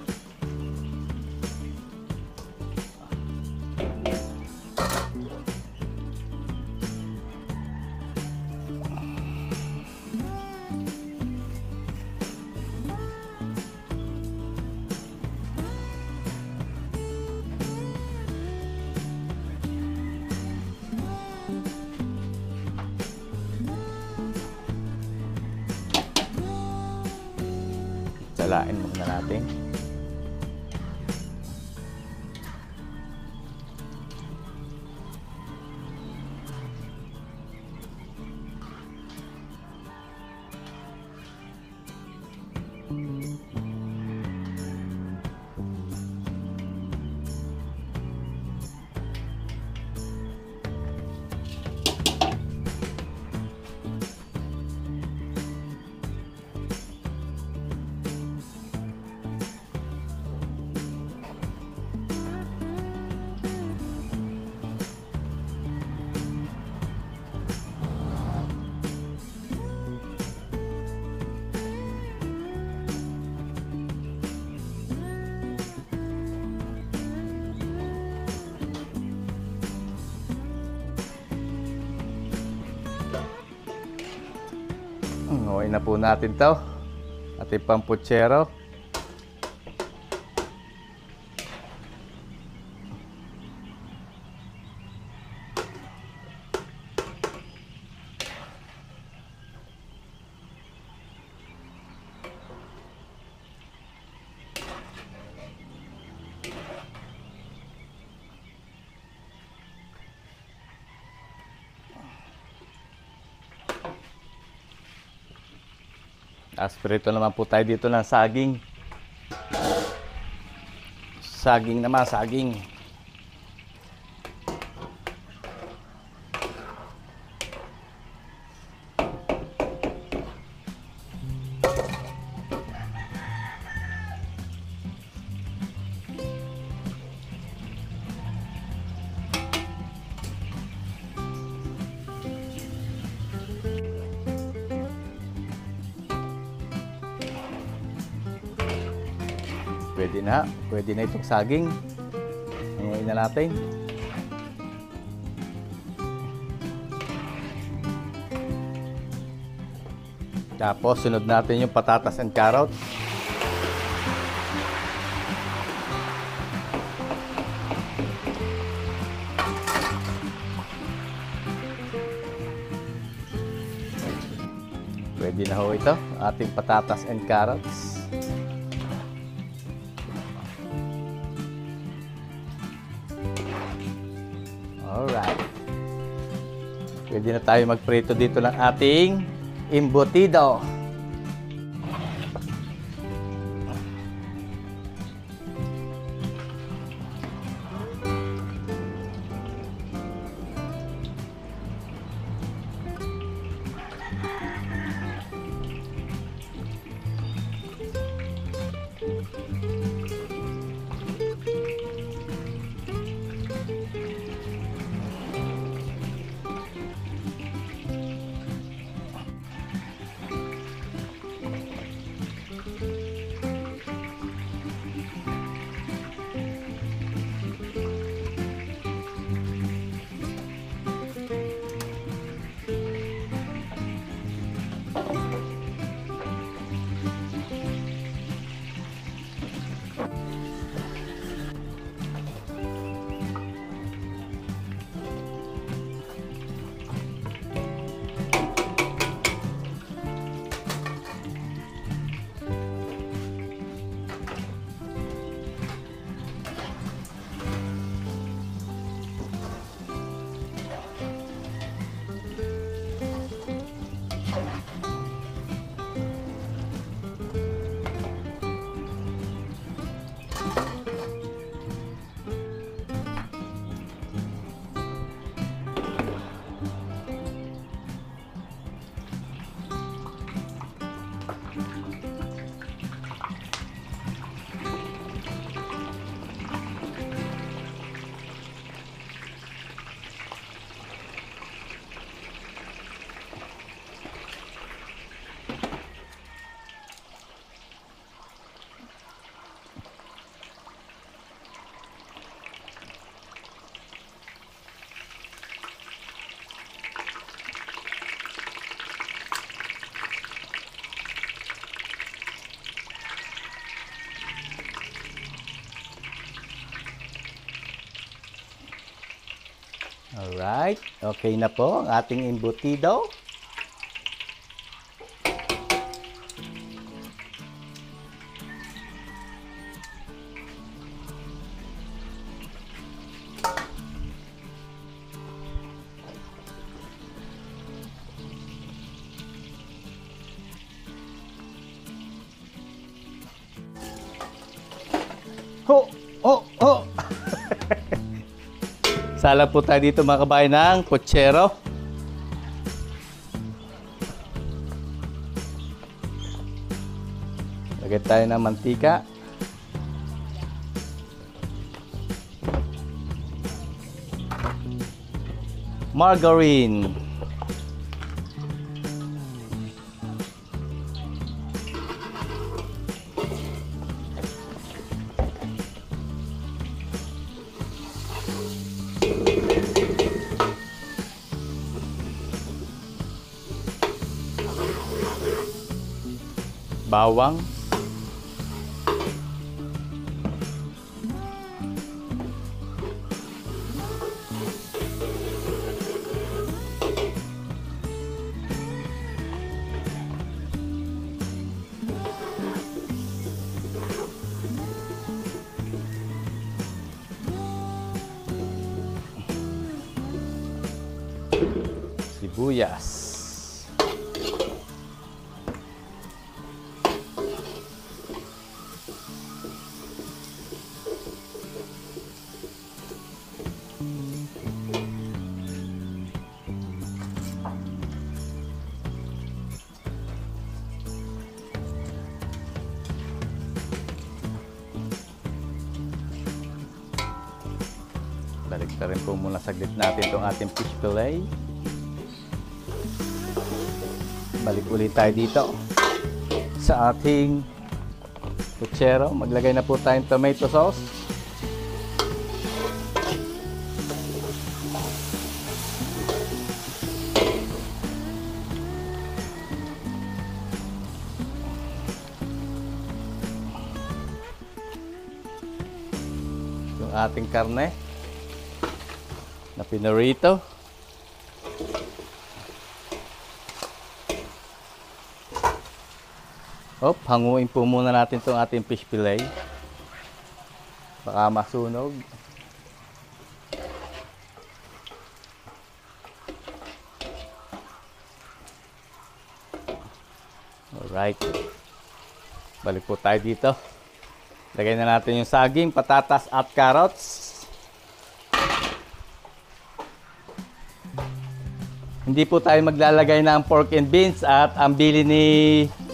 Salain muna natin. Okay na po natin to. Ating pamputsero. Asprito naman po tayo dito ng saging. Saging naman, saging. Pwede na itong saging. Ngayon na natin. Tapos sunod natin yung patatas and carrots. Pwede na ho ito, ating patatas and carrots. Alright. Pwede na tayo magprito dito ng ating embutido. Alright, okay na po ang ating embutido. Ho! Oh! Oh! Sala po tayo dito mga kabayan ng kutsero. Lagay tayo ng mantika. Margarine. Bawang. Sibuyas. Balik na rin po muna saglit natin itong ating fish fillet. Balik ulit tayo dito sa ating kutsero. Maglagay na po tayong tomato sauce. Yung ating karne na pinarito. Hanguin po muna natin itong ating fish fillet. Baka masunog. Alright. Balik po tayo dito. Lagay na natin yung saging, patatas at carrots. Hindi po tayo maglalagay ng pork and beans at ang bili ni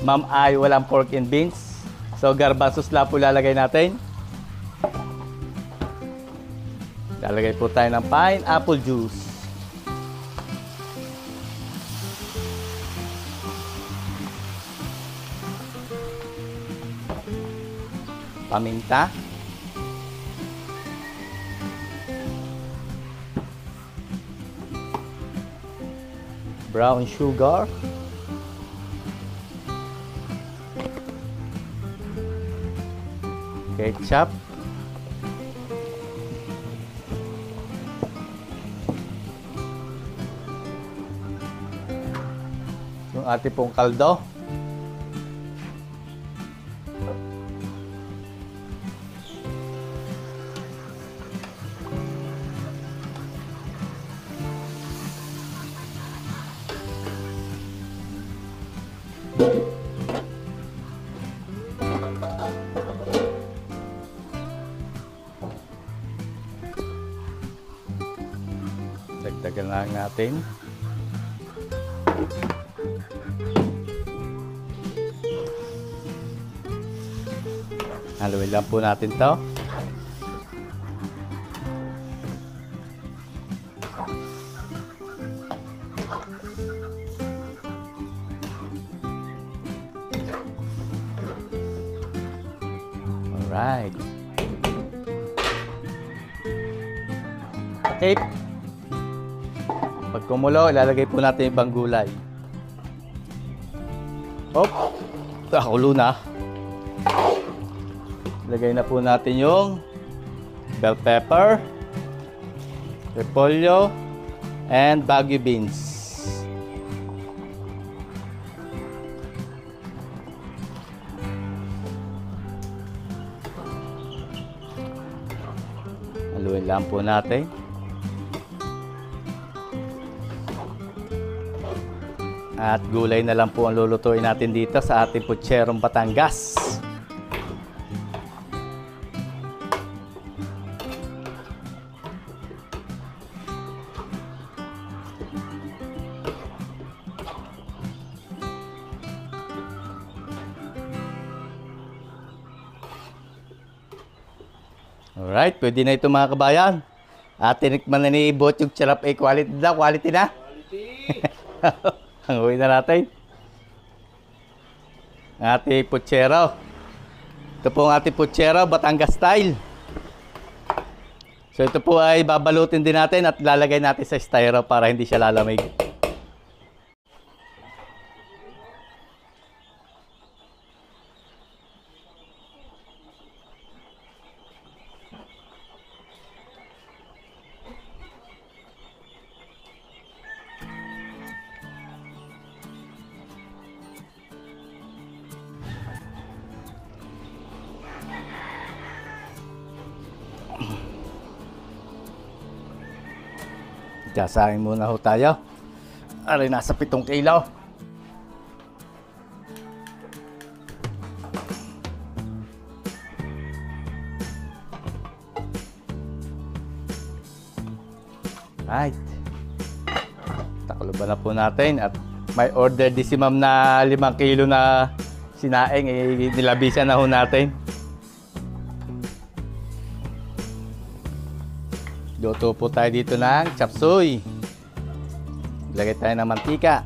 Ma'am ay walang pork and beans. So garbanzos lang po lalagay natin. Lalagay po tayo ng pineapple juice. Paminta. Brown sugar. Ketchup. Yung ating pong kaldo. Dagdagan lang natin. Haluin lang po natin to. Alright. Okay. Pag kumulo, ilalagay po natin yung ibang gulay. Nakulo na. Ilagay na po natin yung bell pepper, repolyo, and Baguio beans. Haluin lang po natin. At gulay na lang po ang lulutuin natin dito sa ating Putserong Batangas. Alright, pwede na ito mga kabayan. At tinikman na ni Bot yung charap ay quality na. Quality na. Ang uwi na natin. Ang ating putsero. Ito po ang ating putsero, Batangas style. So ito po ay babalutin din natin at lalagay natin sa styro para hindi siya lalamig. Kasahin muna ho tayo. Aray, nasa 7 kilo. Right. Takuluban na po natin. At may order di si ma'am na 5 kilo na sinaing. Nilabisan na ho natin. Luto po tayo dito ng chop suey. Lagay tayo ng mantika.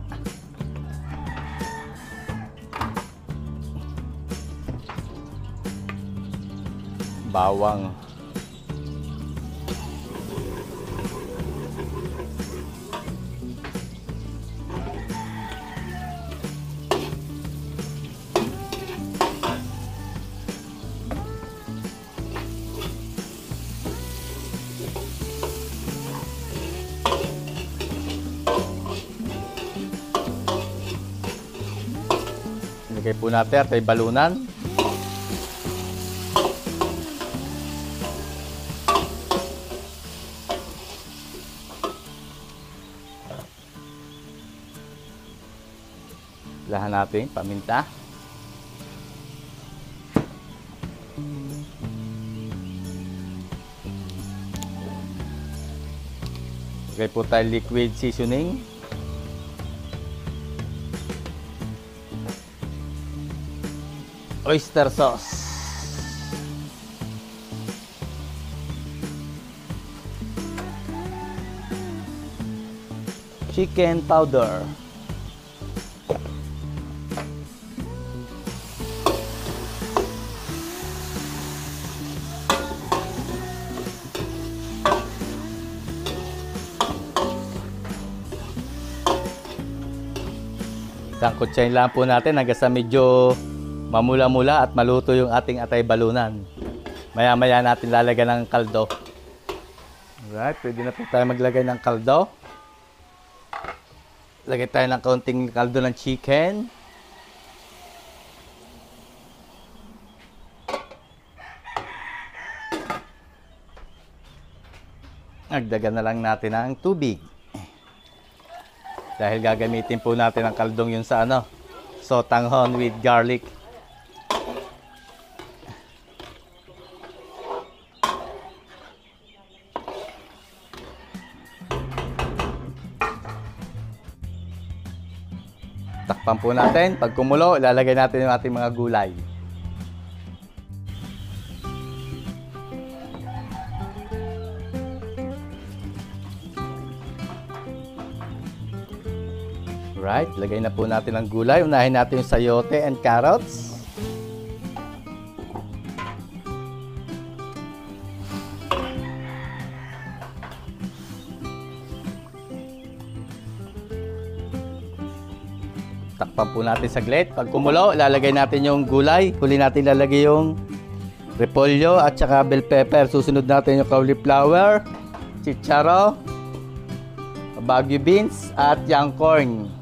Bawang. Lagay po natin at ay balunan. Lahan natin paminta. Lagay po tayo liquid seasoning. Oyster sauce. Chicken powder. Sangkutsahin lang po natin hanggang sa medyo mamula-mula at maluto yung ating atay balunan. Maya-maya natin lalagyan ng kaldo. Alright, pwede na po tayo maglagay ng kaldo. Lagay tayo ng kaunting kaldo ng chicken. Nagdagan na lang natin ng tubig. Dahil gagamitin po natin ang kaldong yun sa sotanghon with garlic. Takpan po natin. Pag kumulo, ilalagay natin yung ating mga gulay. Right, lagay na po natin ang gulay. Unahin natin yung sayote and carrots. Takpan po natin saglit. Pag kumulo, ilalagay natin yung gulay. Huli natin ilalagay yung repolyo at saka bell pepper. Susunod natin yung cauliflower, chicharo, Baguio beans at young corn.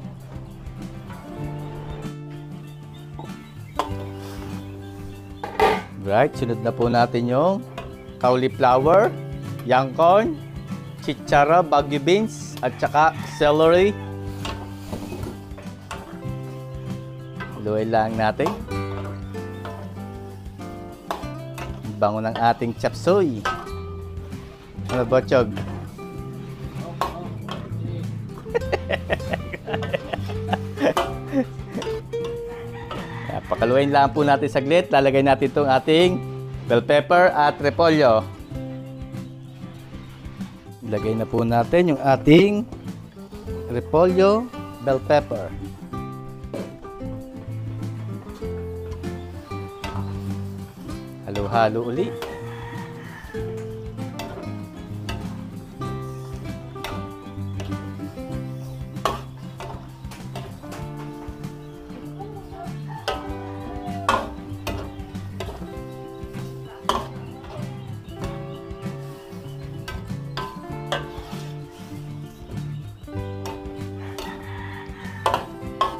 Right, sunod na po natin yung cauliflower, young corn, chichara, Baguio beans, at saka celery. Haluin lang natin. Bango ng ating chop suey. Ano ba, Chog? Pakaluin lang po natin saglit. Lalagay natin itong ating bell pepper at repolyo. Ilagay na po natin yung ating repolyo, bell pepper. Halo-halo uli.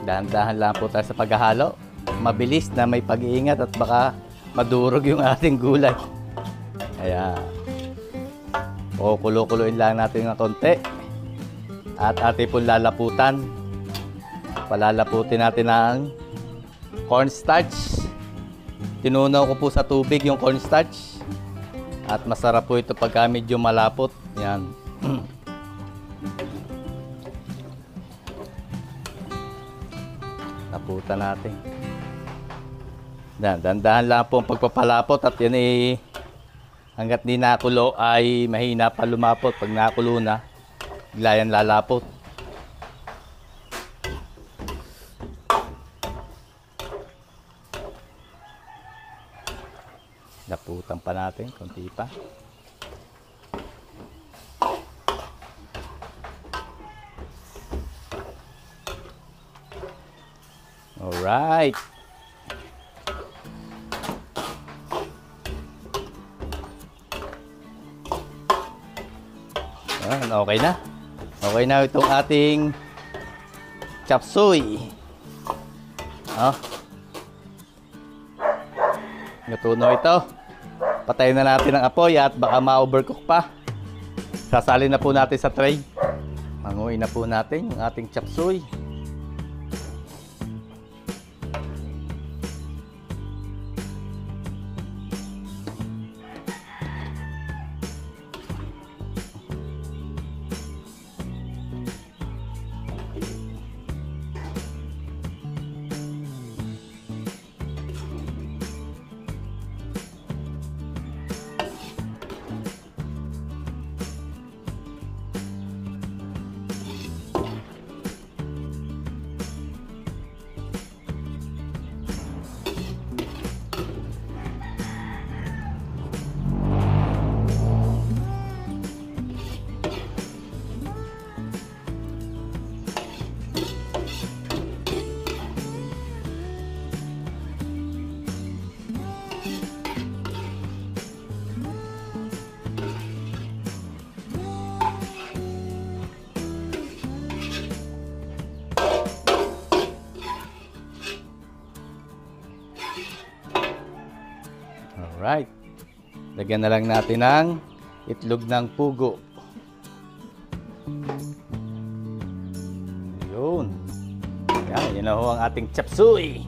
Dahan-dahan lang po tayo sa paghahalo. Mabilis na may pag-iingat at baka madurog yung ating gulay. Ayan. O, kulo-kuloin lang natin ng konti. At ating pong lalaputan. Palalaputin natin ng cornstarch. Tinunaw ko po sa tubig yung cornstarch. At masarap po ito pagka medyo malapot. Ayan. Laputan natin. Dandahan lang po ang pagpapalapot at yan eh, hanggat di nakulo ay mahina pa lumapot. Pag nakulo na, bigla yan lalapot. Laputan pa natin, konti pa. Alright. Okay na. Okay na itong ating chop suey. Oh. Natunaw ito. Patayin na natin ang apoy at baka ma-overcook pa. Sasalin na po natin sa tray. Manguin na po natin yung ating chop suey. Alright. Lagyan na lang natin ng itlog ng pugo. Yun. Yan na ho ang ating chop suey.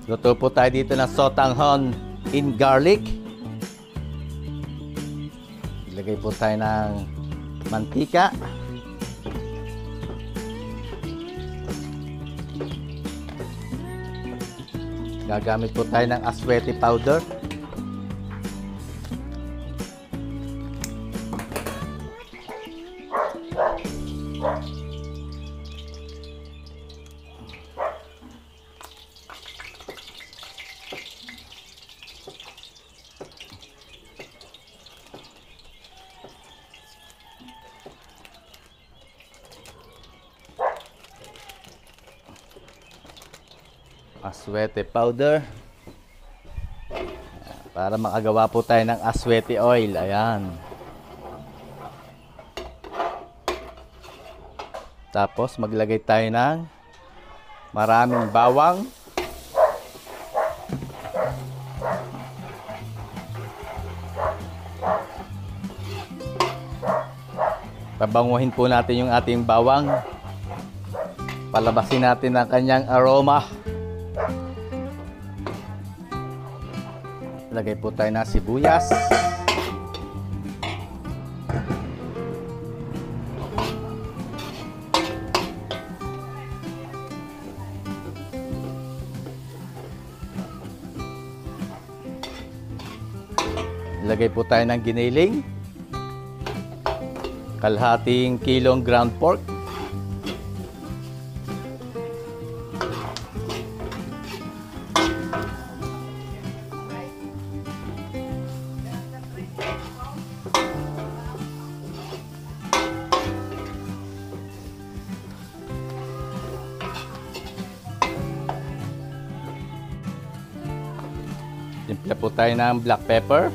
Luto po tayo dito ng sotanghon in garlic. Ilagay po tayo ng mantika. Gagamit po tayo ng aswete powder. aswete powder. Para makagawa po tayo ng aswete oil. Ayan. Tapos maglagay tayo ng maraming bawang. Pabanguhin po natin yung ating bawang. Palabasin natin ang kanyang aroma. Lagay po tayo ng sibuyas. Lagay po tayo ng giniling. Kalahating kilong ground pork. Timpla po tayo ng black pepper.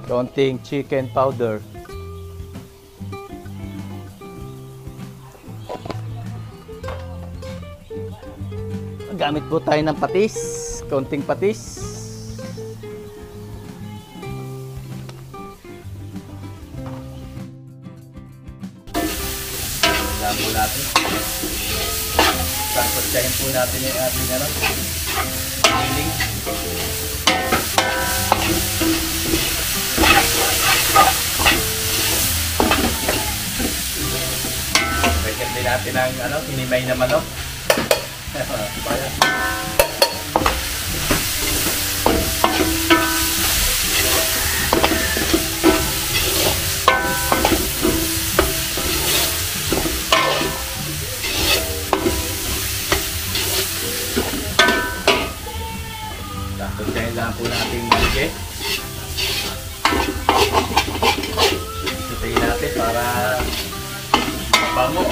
Konting chicken powder. Gamit po tayo ng patis. Konting patis. Alam po natin. Pagpagkain po natin yung ating giling. Bigyan din natin ng hinimay na manok. Pagkain lang po natin budget. Sitayin natin para mabango.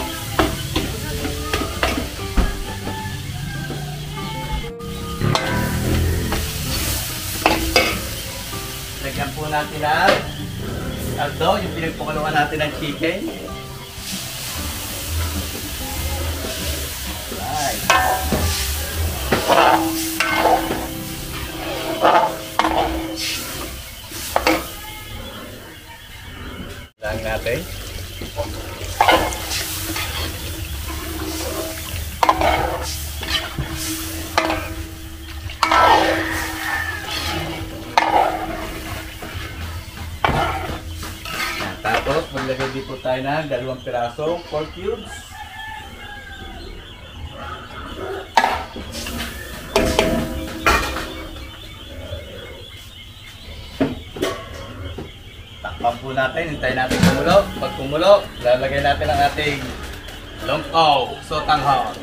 Lagyan po natin ang aldo, yung pinagpukaluan natin ng chicken. Right. Lang natin. Tapos maglagay din po tayo ng 2 pirasong pork cubes. Takpan po natin, hintayin natin kumulo. Pag kumulo, lalagay natin ang ating longkaw, sotanghon.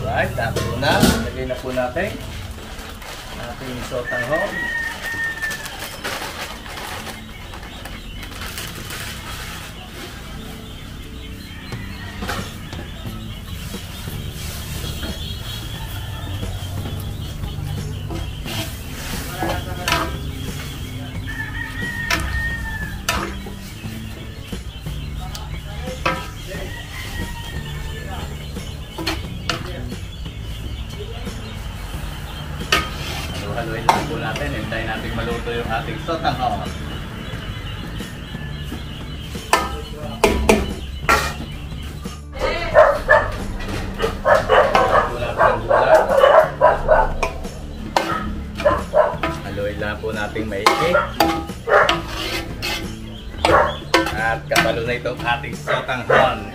Alright, tapos na. Lagay na po natin ang ating sotanghon. Haluin lang po natin, hintayin natin maluto yung ating sotanghon. Haluin natin ang gulay. Haluin lang po natin maigi. At kapalo na itong ating sotanghon.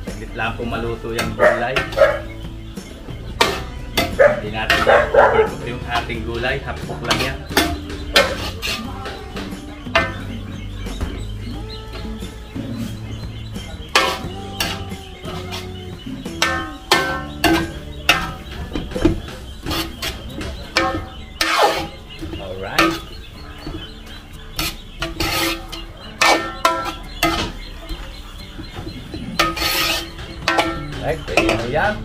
Saglit lang po maluto yung gulay. Hindi natin yung overcook yung ating gulay, half-cook lang yan. Alright. Ayan.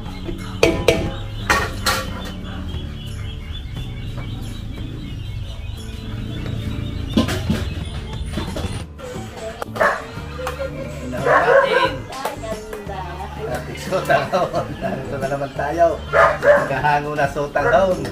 Sotanghon. Narito na naman tayo. Kahango na sotanghon.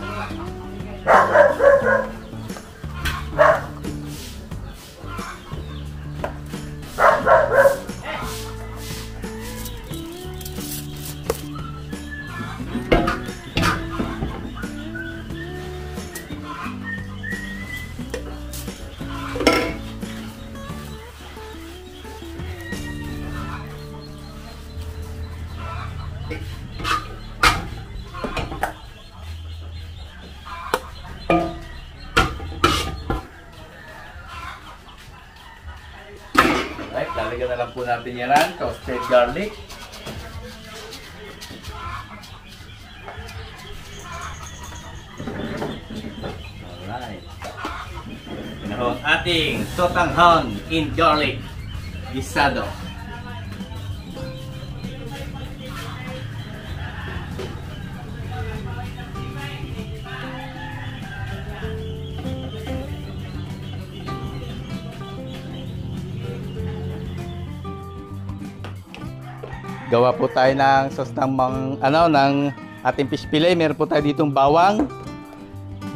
Alright, lalagyan na lang po natin yan, toasted garlic. Alright. Ito ang ating sotanghon in garlic gisado. Gawa po tayo ng sauce ng ng ating fish fillet. Meron po tayo ditong bawang.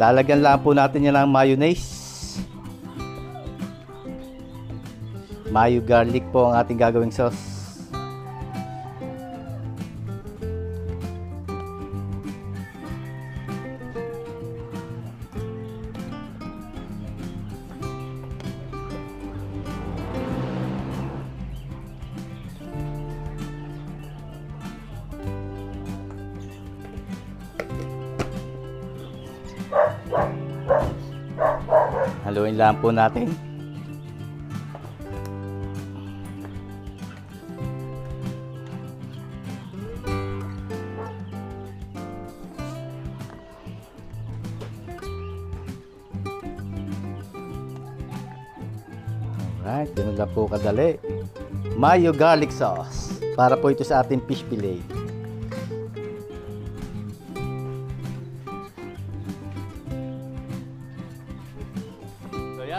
Lalagyan lang po natin yan ng mayonnaise. Mayo garlic po ang ating gagawing sauce. Haluin lang po natin. Alright, ganun lang po kadali. Mayo garlic sauce. Para po ito sa ating fish fillet.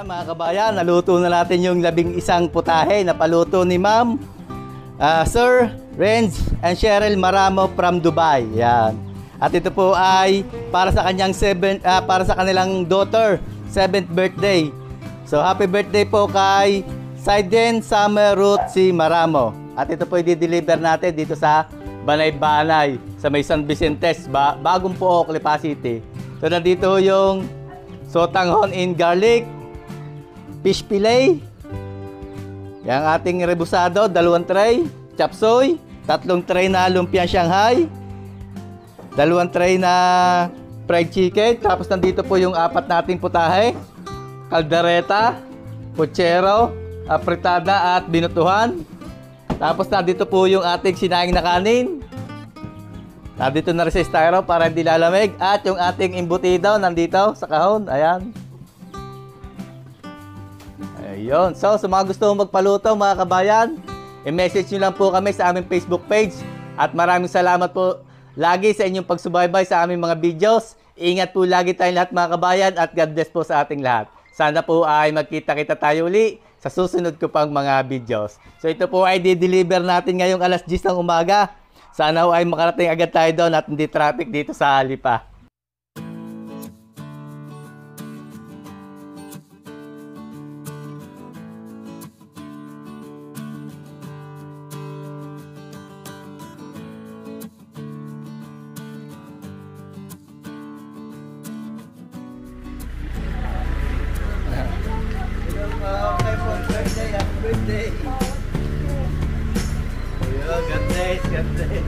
Mga kabayan, naluto na natin yung 11 putahe na paluto ni Ma'am Sir Renz and Cheryl Maramo from Dubai. Yan. At ito po ay para sa kanyang para sa kanilang daughter 7th birthday. So happy birthday po kay Saiden Summer Ruth C. Maramo. At ito po i-deliver natin dito sa Banay-Banay sa may San Vicentes, Bagong Pook, Lipa City. So nandito yung sotanghon in garlic, fish fillet, yung ating rebusado, 2 tray, chop suey, 3 tray na lumpia Shanghai, 2 tray na fried chicken, tapos nandito po yung 4 nating putahe, kaldereta, puchero, apritada at binutuhan. Tapos nandito po yung ating sinaing na kanin. Nandito na rin sa styro para hindi lalamig. At yung ating embutido nandito sa kahon. Ayan. Ayun. So, sa mga gusto magpaluto, mga kabayan, i-message nyo lang po kami sa aming Facebook page. At maraming salamat po lagi sa inyong pagsubaybay sa aming mga videos. Ingat po lagi tayong lahat, mga kabayan, at God bless po sa ating lahat. Sana po ay magkita-kita tayo uli sa susunod ko pang mga videos. So, ito po ay di-deliver natin ngayong alas 10 ng umaga. Sana po ay makarating agad tayo doon at hindi traffic dito sa Lipa. Birthday. Yo, God bless, God bless.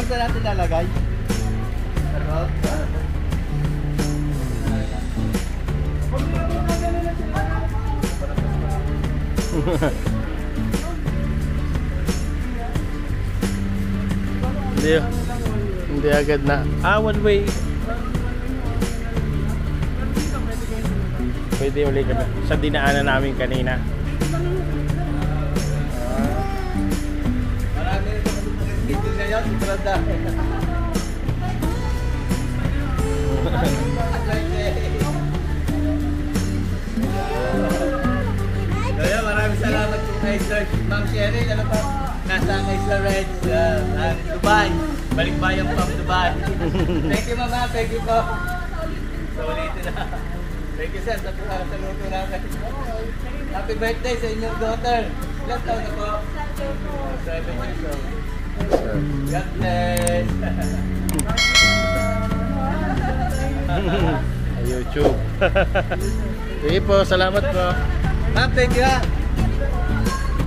Saan natin lalagay? Sarap. Hindi agad na. One way. Pwede uli kami sa dinaanan namin kanina. Marami rin ako schedule ngayon. Sobrang dami. Kaya maraming salamat po kay Sir Ma'am Cheryl. Ano pa? Nasa kay Sir Red Dubai. Balikbayan from Dubai. Thank you mama. Thank you po. So ulitin na. Thank you sir. Sa luto namin. Happy birthday sa inyong daughter. Ilang taon na po? 7 years old. God bless. YouTube. Sige po, salamat po. Ma'am, thank you.